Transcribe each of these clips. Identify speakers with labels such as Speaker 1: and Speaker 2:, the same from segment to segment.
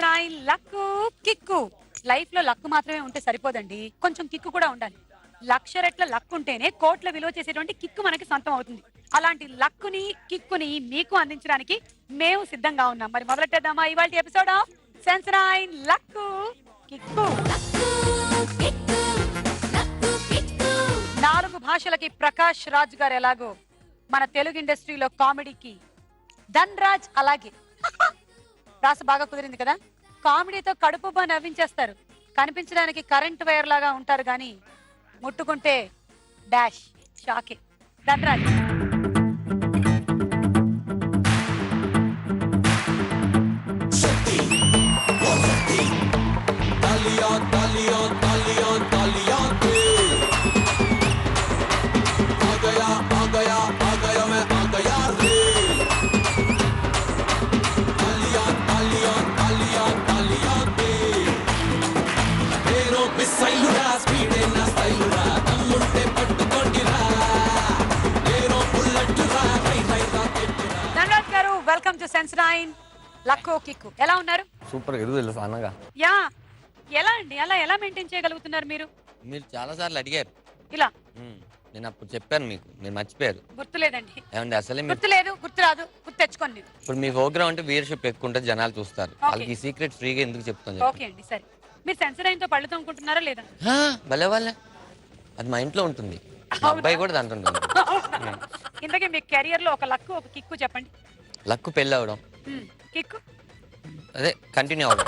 Speaker 1: సెన్సరైన్ luck kick. Life లో luck మాత్రమే ఉంటే సరిపోదండి, కొంచెం కిక్కు కూడా ఉండాలి. 1,00,000 రెట్ల లక్కు ఉంటేనే కోట్ల విలువ చేసేటువంటి కిక్కు మనకి సొంతం అవుతుంది. అలాంటి లక్కుని కిక్కుని మీకు అందించడానికి మేము సిద్ధంగా ఉన్నాం. మరి మొదలెట్టేద్దామా ఇవాల్టి episode of Sensodyne luck kick. 4 భాషలకి ప్రకాష్ రాజ్ గారు ఎలాగో మన తెలుగు ఇండస్ట్రీలో కామెడీకి ధన్ రాజ్ అలాగే. రాసు బాగా కుదిరింది కదా. కామెడీతో కడుపుబ్బా నవ్వించేస్తారు. కనిపించడానికి కరెంట్ వైర్ లాగా ఉంటారు కానీ ముట్టుకుంటే డాష్ షాకే. ధన్ రాజ్. ధనరాజ్ గారు, వెల్కమ్ టు సెన్సరైన్ లక్కు కిక్కు. ఎలా ఉన్నారు?
Speaker 2: సూపర్ ఎదుగుదల అన్నగా.
Speaker 1: యా, ఎలా అండి, అలా ఎలా మెయింటైన్ చేయగలుగుతున్నారు మీరు?
Speaker 2: మీరు చాలా సార్లు అడిగారు
Speaker 1: ఇలా.
Speaker 2: నేను అప్పుడు చెప్పాను మీకు, మీరు మర్చిపోయారు.
Speaker 1: గుర్తులేదండి.
Speaker 2: ఏమండి అసలే
Speaker 1: గుర్తులేదు, గుర్తురాదు, గుర్తు తెచ్చుకోండి.
Speaker 2: ఇప్పుడు మీ ప్రోగ్రామ్ అంటే వ్యూయర్షిప్ ఎక్కువ ఉంటుంది, జనాలు చూస్తారు. వాళ్ళకి ఈ సీక్రెట్ ఫ్రీగా ఎందుకు చెప్తాను?
Speaker 1: ఓకే అండి, సరే. మీరు సెన్సరైన్ తో పళ్ళు తోముకుంటున్నారా లేదా?
Speaker 2: భలే వాళ్ళే, అది మా ఇంట్లో ఉంటుంది. మా అబ్బాయి కూడా దాంట్లో ఉంటుంది.
Speaker 1: ఇంతకీ మీ కెరియర్ లో ఒక లక్కు ఒక కిక్కు చెప్పండి.
Speaker 2: లక్కు పెళ్ళి అవడం,
Speaker 1: కిక్కు
Speaker 2: అదే కంటిన్యూ అవడం.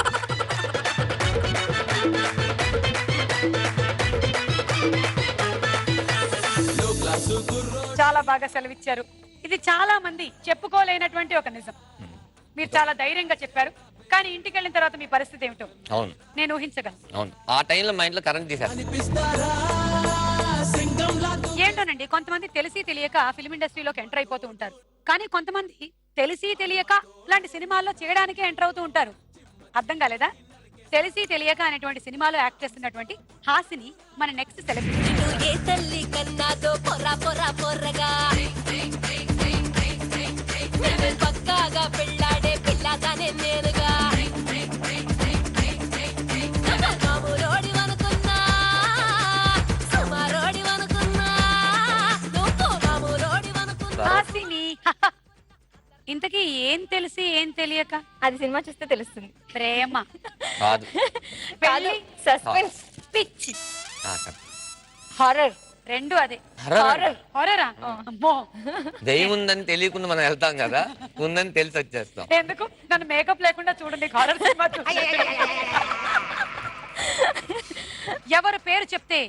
Speaker 1: చాలా బాగా సెలవిచ్చారు. ఇది చాలా మంది చెప్పుకోలేనటువంటి ఒక నిజం. మీరు చాలా ధైర్యంగా చెప్పారు, కానీ ఇంటికి వెళ్ళిన తర్వాత మీ పరిస్థితి ఏమిటో
Speaker 2: అవును
Speaker 1: నేను ఊహించగలను.
Speaker 2: అవును, ఆ టైంలో మా ఇంట్లో కరెంట్ తీసేస్తారు.
Speaker 1: ఏంటోనండి, కొంతమంది తెలిసి తెలియక ఫిల్మ్ ఇండస్ట్రీలోకి ఎంటర్ అయిపోతూ ఉంటారు. కానీ కొంతమంది తెలిసి తెలియక ఇలాంటి సినిమాల్లో చేయడానికే ఎంటర్ అవుతూ ఉంటారు. అర్థం కాలేదా? తెలిసి తెలియక అనేటువంటి సినిమాలో యాక్ట్ చేస్తున్నటువంటి హాసిని మన నెక్స్ట్ సెలబ్రిటీ. హాసిని, ఇంతకీ ఏం తెలిసి ఏం తెలియక?
Speaker 3: అది సినిమా చూస్తే తెలుస్తుంది.
Speaker 1: ప్రేమ
Speaker 2: కాదు,
Speaker 1: పెళ్లి,
Speaker 3: సస్పెన్స్,
Speaker 1: పిచ్చి,
Speaker 3: హారర్,
Speaker 1: రెండు అదే.
Speaker 2: హర్రర్.
Speaker 1: హారరా? అమ్మో,
Speaker 2: దయ్యం ఉందని తెలియకుండా మనం వెళ్తాం కదా, ఉందని తెలిసి వచ్చేస్తాం.
Speaker 1: ఎందుకు? నన్ను మేకప్ లేకుండా చూడండి హారర్ సినిమా చూడండి. ఎవరు పేరు చెప్తే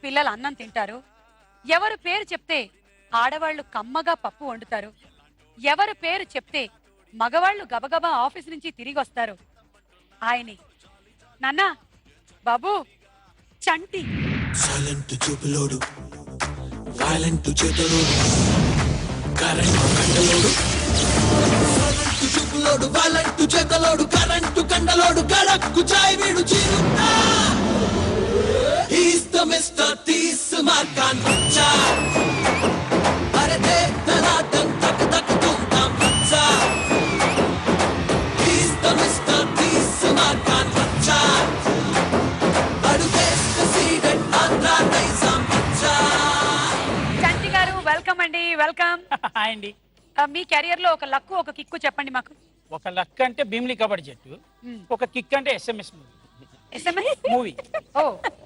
Speaker 1: పిల్లలు అన్నం తింటారు, ఎవరు పేరు చెప్తే ఆడవాళ్లు కమ్మగా పప్పు వండుతారు, ఎవరు పేరు చెప్తే మగవాళ్లు గబగబా ఆఫీస్ నుంచి తిరిగి వస్తారు, ఆయనే నాన్న బాబు చంటి.
Speaker 4: సైలెంట్ చూపులోడు, వైలెంట్ చేతలోడు, కరెంట్ కండలోడు. సైలెంట్ చూపులోడు, వైలెంట్ చేతలోడు, కరెంట్ కండలోడు, కడక్కు చాయ్ వీడు చీరుతా. He's the Mr. తీస్ మార్కాన్ బచ్చా. అరే దే ధనాటం తక్ తక్ తుమ్తాం బచ్చా. He's the Mr. తీస్ మార్కాన్ బచ్చా.
Speaker 1: చంటి గారు, వెల్కమ్ అండి. వెల్కమ్.
Speaker 5: హాయ్ అండి.
Speaker 1: మీ కెరియర్ లో ఒక లక్కు ఒక కిక్కు చెప్పండి మాకు.
Speaker 5: ఒక లక్ అంటే భీమ్లీ కబడ్డీ జట్టు, ఒక కిక్ అంటే SMS మూవీ.
Speaker 1: ఓ,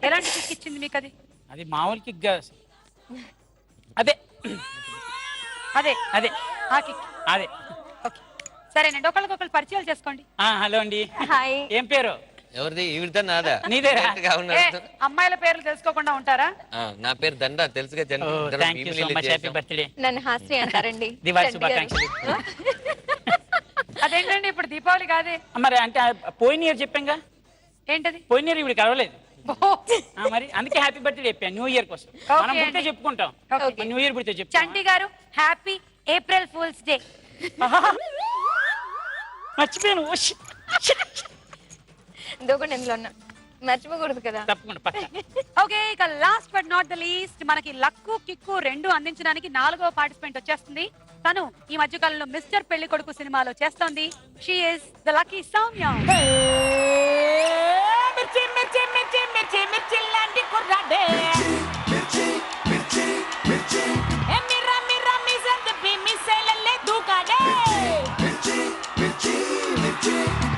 Speaker 1: ఎలాంటి కిక్ ఇచ్చింది మీకు అది?
Speaker 5: అది మామూలు కిక్ కాదు, అదే
Speaker 1: అదే
Speaker 5: అదే
Speaker 1: ఆ కిక్.
Speaker 5: అదే.
Speaker 1: ఓకే, సరేనండి. ఒకళ్ళకొకళ్ళు పరిచయాలు చేసుకోండి.
Speaker 5: హలో అండి.
Speaker 3: హాయ్.
Speaker 5: ఏం పేరు?
Speaker 2: ఎవరిది? ఈవిడదా నాదా?
Speaker 5: నీదేరా?
Speaker 1: అమ్మాయిల పేర్లు తెలుసుకోకుండా ఉంటారా?
Speaker 2: నా పేరు దండ, తెలుసుగా.
Speaker 5: Thank you so much, happy birthday.
Speaker 3: నన్ను హాస్ని అంటారండి.
Speaker 5: దివాళీ శుభాకాంక్షలు.
Speaker 1: అదేంటండి, ఇప్పుడు దీపావళి కాదే
Speaker 5: మరి అంటే పోయిన ఇయర్ చెప్పాంగా.
Speaker 1: ఏంటది?
Speaker 5: పోయిన ఇయర్ ఇప్పుడు కలవలేదు మరి, అందుకే హ్యాపీ బర్త్డే చెప్పాను. న్యూ ఇయర్ కోసం మనం పుడితే చెప్పుకుంటాం, న్యూ ఇయర్ పుడితే చెప్తాం.
Speaker 1: చంటి గారు, హ్యాపీ ఏప్రిల్ ఫూల్స్ డే.
Speaker 5: మర్చిపోయాను.
Speaker 3: దూకండి ఎందులో ఉన్నా, మర్చిపోకూడదు కదా.
Speaker 5: తప్పకుండా.
Speaker 1: ఓకే, ఇక last but not the least, మనకి లక్కు కిక్కు రెండు అందించడానికి 4వ పార్టిసిపెంట్ వచ్చేస్తుంది. తను ఈ మధ్య కాలంలో మిస్టర్ పెళ్లి కొడుకు సినిమాలో చేస్తోంది. She is the lucky Soumya.
Speaker 5: దూకాడే ఏ మిర్రా మిర్రా మిజర్ దిప్పి మిసైలల్లే దూకాడే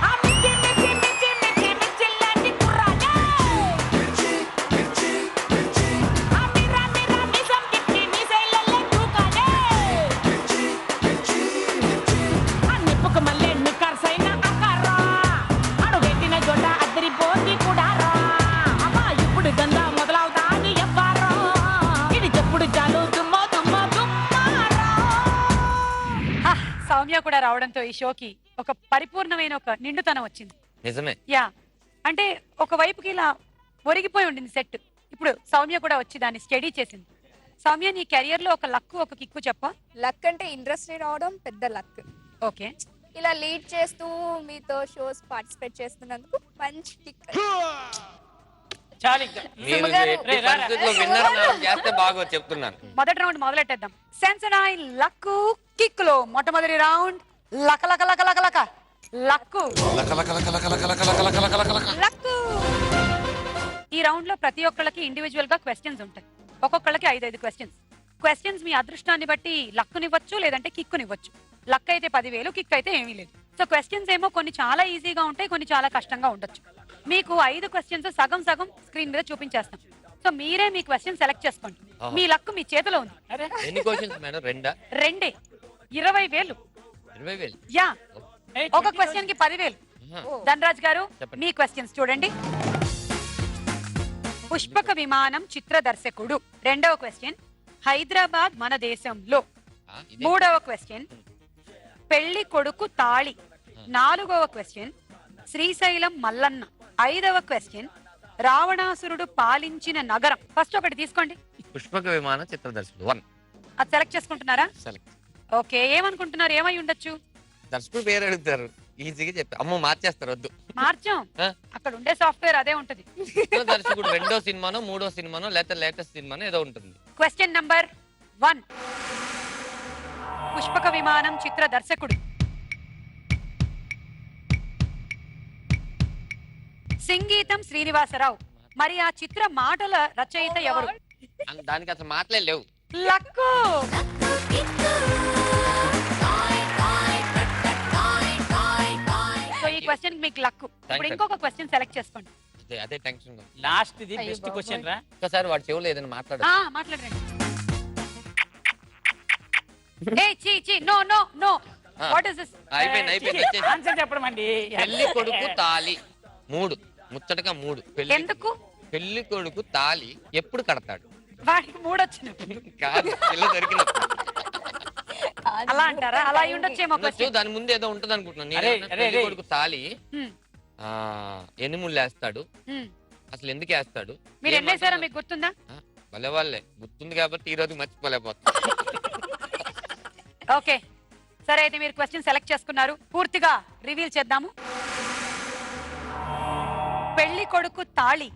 Speaker 5: ఆ మిర్చి మిర్చి మిర్చి మిర్చి మిర్చిల్లాంటి కుర్రాడే ఆ మిర్రా మిర్రా మిజర్ దిప్పి మిసైలల్లే దూకాడే ఆ నిప్పుకు మల్లె నిక్కర్సైన ఆకారా అడుగెట్టిన జొడ్డ అద్దరిపోతి కూడారా అమ్మా ఇప్పుడు గంగా మొదలవుతాది ఎవ్వారో ఇది చెప్పుడు చాలు దుమ్మో దుమ్మో దుమ్మారా
Speaker 1: సౌమ్య కూడా రావడంతో ఈ షోకి ఒక పరిపూర్ణమైన ఒక నిండుతనం వచ్చింది.
Speaker 2: నిజమే.
Speaker 1: యా అంటే ఒక వైపుకి ఇలా ఒరిగిపోయి ఉండింది సెట్. ఇప్పుడు సౌమ్య కూడా వచ్చి దాన్ని స్టడీ చేసింది. సౌమ్య నీ కెరియర్ లో ఒక లక్కు ఒక కిక్కు చెప్ప.
Speaker 3: లక్ అంటే ఇండస్ట్రీ రావడం పెద్ద లక్.
Speaker 1: ఓకే,
Speaker 3: ఇలా లీడ్ చేస్తూ మీతో షోస్ పార్టిసిపేట్ చేస్తున్నందుకు మంచి కిక్.
Speaker 5: చాలు ఇంకా.
Speaker 2: మీరు
Speaker 3: సుమగారు.
Speaker 2: ఎట్టి పరిస్థితుల్లో విన్నర్ చేస్తే బాగా చెప్తున్నాను.
Speaker 1: మొదటి రౌండ్ మొదలెట్టేద్దాం. సెన్సనైన్ లక్కు కిక్కులో మొట్టమొదటి రౌండ్ లక లక లక లక లక లక్కు లక్కు. ఈ రౌండ్ లో ప్రతి ఒక్కళ్ళకి ఇండివిజువల్ గా క్వశ్చన్స్ ఉంటాయి. ఒక్కొక్కళ్ళకి 5 క్వశ్చన్స్. క్వశ్చన్స్ మీ అదృష్టాన్ని బట్టి లక్కునివ్వచ్చు లేదంటే కిక్కునివ్వచ్చు. లక్ అయితే 10,000, కిక్ అయితే ఏమీ లేదు. సో క్వశ్చన్స్ ఏమో కొన్ని చాలా ఈజీగా ఉంటాయి, కొన్ని చాలా కష్టంగా ఉండొచ్చు. మీకు 5 క్వశ్చన్స్ సగం సగం స్క్రీన్ మీద చూపించేస్తాం. సో మీరే మీ క్వశ్చన్ సెలెక్ట్ చేసుకోండి. మీ లక్ మీ చేతిలో ఉంది.
Speaker 5: అరే
Speaker 2: ఎన్ని క్వశ్చన్స్ మేడం?
Speaker 1: రెండే 20,000.
Speaker 2: 20,000.
Speaker 1: యా,
Speaker 5: ఏయ్,
Speaker 1: ఒక క్వశ్చన్ కి 10,000. ధనరాజ్ గారు
Speaker 2: చెప్పండి.
Speaker 1: మీ క్వశ్చన్స్ చూడండి. పుష్పక విమానం చిత్ర దర్శకుడు. రెండవ క్వశ్చన్ హైదరాబాద్ మన దేశంలో.
Speaker 2: ఇదే.
Speaker 1: మూడవ క్వశ్చన్ పెళ్లి కొడుకు తాళి. నాలుగవ క్వశ్చన్ శ్రీశైలం మల్లన్న. ఐదవ క్వశ్చన్ రావణాసురుడు పాలించిన నగరం. ఫస్ట్ ఒకటి తీసుకోండి.
Speaker 2: పుష్పక విమాన చిత్రదర్శకుడు 1
Speaker 1: అది సెలెక్ట్ చేసుకుంటున్నారా?
Speaker 2: సెలెక్ట్.
Speaker 1: ఓకే, ఏమనుకుంటున్నారు? ఏమై ఉండొచ్చు?
Speaker 2: దర్శకుడు పేరు అడుగుతారు, ఈజీగా చెప్పి అమ్మో మార్చేస్తారు, వద్దు.
Speaker 1: మార్చాం,
Speaker 2: ఆ?
Speaker 1: అక్కడ ఉండే సాఫ్ట్వేర్ అదే ఉంటది.
Speaker 2: దర్శకుడు 2వ సినిమానో 3వ సినిమానో లేకపోతే లేటెస్ట్ సినిమానో ఏదో ఉంటుంది.
Speaker 1: Question number 1. పుష్పక విమానం చిత్ర దర్శకుడు సంగీతం శ్రీనివాసరావు. మరి ఆ చిత్ర మాటల రచయిత ఎవరు?
Speaker 2: దానికి అసలు మాటలే లేవు.
Speaker 1: లక్కు. సో ఈ క్వశ్చన్ మీకు లక్కు. ఇప్పుడు ఇంకొక క్వశ్చన్ సెలెక్ట్ చేసుకోండి.
Speaker 2: అదే టెన్షన్.
Speaker 5: లాస్ట్ ది
Speaker 3: అయ్యో
Speaker 5: బెస్ట్
Speaker 3: బాబోయ్.
Speaker 5: క్వశ్చన్ రా.
Speaker 2: ఒకసారి వాడు చెవులు ఏదైనా మాట్లాడు.
Speaker 1: మాట్లాడండి. ఏ చీ చీ, no no no. What is this?
Speaker 2: అయిపోయింది వచ్చేసి.
Speaker 5: ఆన్సర్ చెప్పడం అండి.
Speaker 2: పెళ్లి కొడుకు తాళి 3, ముచ్చటగా 3.
Speaker 1: ఎందుకు?
Speaker 2: పెళ్లి కొడుకు తాళి ఎప్పుడు కడతాడు?
Speaker 1: వాడికి మూడొచ్చినప్పుడు.
Speaker 2: కాదు, పిల్ల దొరికినప్పుడు.
Speaker 1: అలా అంటారా? అలా అయి ఉండొచ్చేమో
Speaker 2: ఉండొచ్చు,
Speaker 1: క్వశ్చన్.
Speaker 2: దాని ముందు ఏదో ఉంటది అనుకుంటున్నాను.
Speaker 5: అరే,
Speaker 2: నేను
Speaker 5: అరే,
Speaker 2: పెళ్లి
Speaker 5: అరే.
Speaker 2: కొడుకు తాళి ఎన్ని ముళ్ళు వేస్తాడు, అసలు ఎందుకు వేస్తాడు?
Speaker 1: మీరు ఎన్నేసారో మీకు గుర్తుందా?
Speaker 2: భలే వాళ్ళే గుర్తుంది కాబట్టి ఈ రోజు మర్చిపోలేకపోతా.
Speaker 1: ఓకే, సరే అయితే మీరు క్వశ్చన్ సెలెక్ట్ చేసుకున్నారు. పూర్తిగా రివీల్ చేద్దాము. పెళ్లి కొడుకు తాళి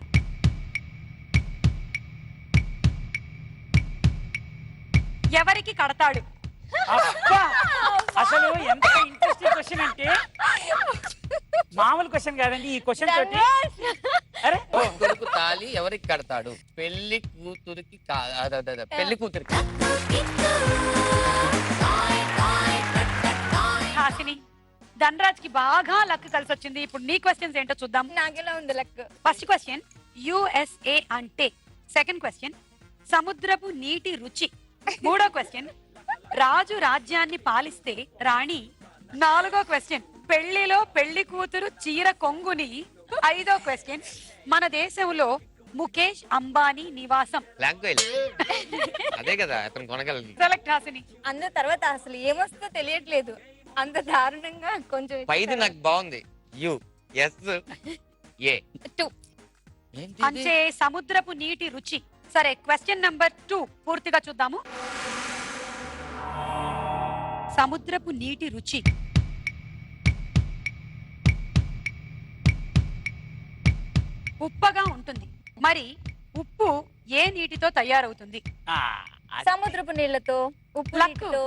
Speaker 1: ఎవరికి కడతాడు?
Speaker 5: అబ్బా! అసలు ఎంత ఇంట్రెస్టింగ్ క్వశ్చన్ అంటే మామూలు క్వశ్చన్ కాదండి ఈ క్వశ్చన్ తోటి. అరే
Speaker 2: పెళ్లి కొడుకు తాళి ఎవరికి కడతాడు? పెళ్లి కూతురికి పెళ్లి కూతురికి.
Speaker 1: హాసిని, ధనరాజ్ కి బాగా లక్ కలిసి వచ్చింది. ఇప్పుడు నీ క్వశ్చన్స్ ఏంటో చూద్దాం.
Speaker 3: నాకెలా ఉంది లక్?
Speaker 1: ఫస్ట్ క్వశ్చన్ యుఎస్ఏ అంటే. సెకండ్ క్వశ్చన్ సముద్రపు నీటి రుచి. మూడో క్వశ్చన్ రాజు రాజ్యాన్ని పాలిస్తే రాణి. నాలుగో క్వశ్చన్ పెళ్లిలో పెళ్లి కూతురు చీర కొంగుని. ఐదో క్వశ్చన్ మన దేశంలో ముఖేష్ అంబానీ నివాసం.
Speaker 2: లాంగ్వేజ్ అదే కదా అతను కొనగలదు.
Speaker 1: సెలెక్ట్ హాసిని.
Speaker 3: అందరి తర్వాత అసలు ఏమొస్తుందో తెలియట్లేదు. అంత దారుణంగా కొంచెం
Speaker 2: పైది నాకు బాగుంది. USA.
Speaker 3: 2.
Speaker 1: అంటే సముద్రపు నీటి రుచి. సరే, క్వశ్చన్ నంబర్ 2 పూర్తిగా చూద్దాము. సముద్రపు నీటి రుచి ఉప్పగా ఉంటుంది. మరి ఉప్పు ఏ నీటితో తయారవుతుంది?
Speaker 3: సముద్రపు నీళ్లతో, ఉప్పు
Speaker 1: లక్కు.
Speaker 3: నీటితో.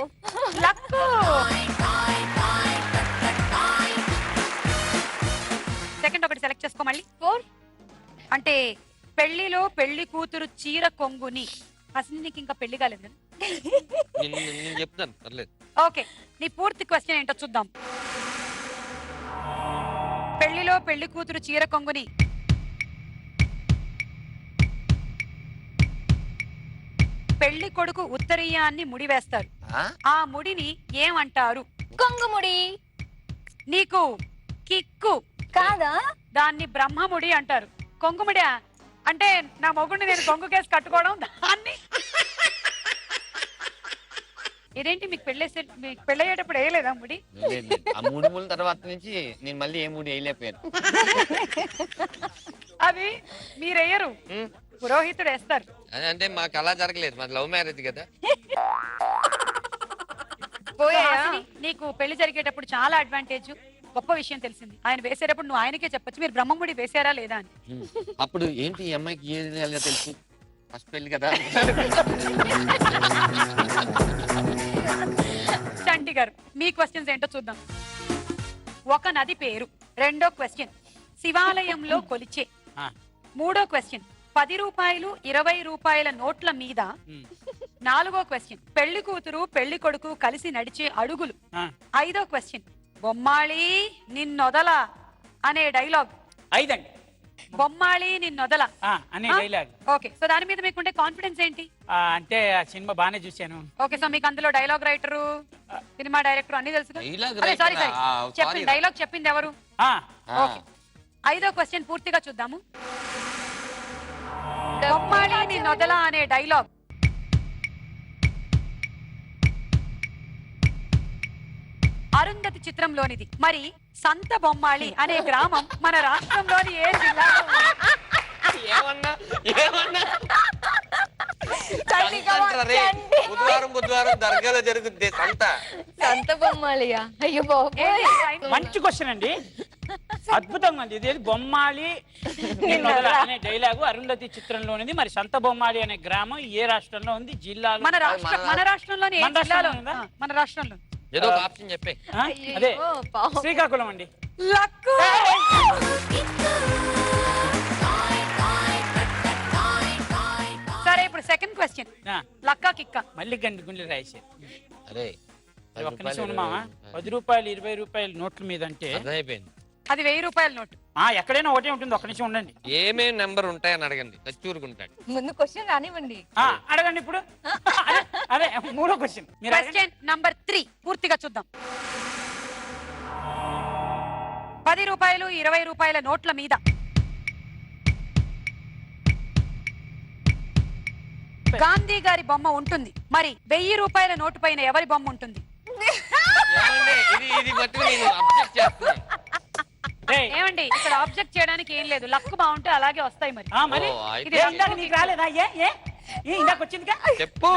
Speaker 1: లక్కు. సెకండ్ ఒకటి సెలెక్ట్ చేసుకో మళ్ళీ.
Speaker 3: 4.
Speaker 1: అంటే పెళ్లిలో పెళ్లి కూతురు చీర కొంగుని అసలు నీకు ఇంకా పెళ్లి కాలేదు కదా?
Speaker 6: నేను చెప్తాను పర్లేదు.
Speaker 1: ఓకే, నీ పూర్తి క్వశ్చన్ ఏంటో చూద్దాం. పెళ్లిలో పెళ్లి కూతురు చీర కొంగుని పెళ్లి కొడుకు ఉత్తరీయాన్ని ముడివేస్తారు.
Speaker 2: ఆ?
Speaker 1: ఆ ముడిని ఏమంటారు?
Speaker 3: కొంగుముడి
Speaker 1: నీకు కిక్కు
Speaker 3: కాదా?
Speaker 1: దాన్ని బ్రహ్మముడి అంటారు. కొంగుముడి అంటే నా మొగుడిని నేను కొంగు కేసు కట్టుకోవడం, దాన్ని ఇదేంటి మీకు పెళ్ళయ్యేటప్పుడు వేయలేదా ముడి?
Speaker 2: లేదు, లేదు. ఆ 3 మూల తర్వాత నుంచి నేను మళ్ళీ ఏ మూడు వేయలేకపోయాను.
Speaker 1: అది మీరేయరు, పురోహితుడు వేస్తారు.
Speaker 6: అంటే మాకు అలా జరగలేదు, మాది లవ్ మ్యారేజ్ కదా.
Speaker 1: హాసిని, నీకు పెళ్లి జరిగేటప్పుడు చాలా అడ్వాంటేజ్, గొప్ప విషయం తెలిసింది. ఆయన వేసేటప్పుడు నువ్వు ఆయనకే చెప్పొచ్చు మీరు బ్రహ్మముడి వేసారా లేదా అని.
Speaker 2: అప్పుడు ఏంటి ఈ అమ్మాయికి ఏది తెలుసు, ఫస్ట్ పెళ్లి కదా.
Speaker 1: చంటి గారు, మీ క్వశ్చన్స్ ఏంటో చూద్దాం. ఒక నది పేరు. రెండో క్వశ్చన్, శివాలయంలో కొలిచే. మూడో క్వశ్చన్, 10 రూపాయలు 20 రూపాయల నోట్ల మీద. నాలుగో క్వశ్చన్, పెళ్లి కూతురు పెళ్లి కొడుకు కలిసి నడిచే అడుగులు. ఐదో క్వశ్చన్, బొమ్మాళి నిన్నొదల అనే డైలాగ్.
Speaker 5: 5 అండి.
Speaker 1: బొమ్మాళి నిన్నొదల
Speaker 5: అనే డైలాగ్.
Speaker 1: ఓకే, సో దాని మీద మీకుండే కాన్ఫిడెన్స్ ఏంటి?
Speaker 5: అంటే ఆ సినిమా బాగానే చూశాను.
Speaker 1: ఓకే, సో మీకు అందులో డైలాగ్ రైటరు, సినిమా డైరెక్టర్ అన్ని తెలుసు.
Speaker 2: Dialogue
Speaker 1: సారీ
Speaker 2: writer
Speaker 1: సారీ
Speaker 2: ఆ,
Speaker 1: చెప్పండి,
Speaker 2: sorry.
Speaker 1: డైలాగ్ చెప్పింది ఎవరు? ఓకే, ఐదో క్వశ్చన్ పూర్తిగా చూద్దాము. బొమ్మాళి నిన్నొదల అనే డైలాగ్ అరుంధతి చిత్రంలోనిది. మరి సంత బొమ్మాళి అనే గ్రామం మన రాష్ట్రంలోని ఏ జిల్లాలో ఉంది?
Speaker 6: ఏమన్నా ఏమన్నా బుధవారం దర్గాలో జరుగుద్ది సంత.
Speaker 3: సంత బొమ్మాలియా? అయ్యో బాబు,
Speaker 1: ఏంటి?
Speaker 5: మంచి క్వశ్చన్ అండి, అద్భుతంగా ఉంది. ఇది బొమ్మాళి నిన్నొదల అనే డైలాగు అరుంధతి చిత్రంలోనిది. మరి సంత బొమ్మాళి అనే గ్రామం ఏ రాష్ట్రంలో ఉంది, జిల్లాలో?
Speaker 1: మన రాష్ట్రంలోని ఏ
Speaker 5: మన రాష్ట్రంలో
Speaker 1: జిల్లాలో?
Speaker 5: ఉందా?
Speaker 1: మన రాష్ట్రంలో.
Speaker 6: ఏదో ఒక ఆప్షన్ చెప్పే.
Speaker 5: అదే
Speaker 3: పాపం.
Speaker 5: శ్రీకాకుళం అండి.
Speaker 1: లక్కు. సరే, ఇప్పుడు సెకండ్ క్వశ్చన్, లక్కా కిక్క.
Speaker 5: మళ్ళీ గండి గుండెలు రాసేది.
Speaker 6: అరే
Speaker 5: ఒక్క నిమిషం ఉన్నామా? 10 రూపాయలు 20 రూపాయల నోట్ల మీద అంటే
Speaker 6: అర్థమైపోయింది.
Speaker 1: అది 1000 రూపాయల నోటు.
Speaker 5: ఎక్కడైనా ఒకటే ఉంటుంది. ఒక్క నిమిషం ఉండండి.
Speaker 6: ఏమేమి నెంబర్ ఉంటాయని అడగండి, చచ్చూరుకుంటాడు.
Speaker 3: ముందు క్వశ్చన్ రానివ్వండి.
Speaker 5: అడగండి ఇప్పుడు. అదే మూడో క్వశ్చన్.
Speaker 1: క్వశ్చన్ నంబర్ 3 పూర్తిగా చూద్దాం. 10 రూపాయలు 20 రూపాయల నోట్ల మీద గాంధీ గారి బొమ్మ ఉంటుంది. మరి 1000 రూపాయల నోటు పైన ఎవరి బొమ్మ ఉంటుంది?
Speaker 6: ఏమండి, ఇది మట్టుకు నేను అబ్జెక్ట్ చేస్తున్నాను.
Speaker 1: ఏమండి, ఇక్కడ ఆబ్జెక్ట్ చేయడానికి ఏం లేదు, లక్ బాగుంటే అలాగే వస్తాయి. మరి
Speaker 5: మరి
Speaker 6: ఓ, అయితే
Speaker 5: ఇది ఇందాక నీకు రాలేదా? ఇందాక వచ్చిందిగా.
Speaker 6: చెప్పు.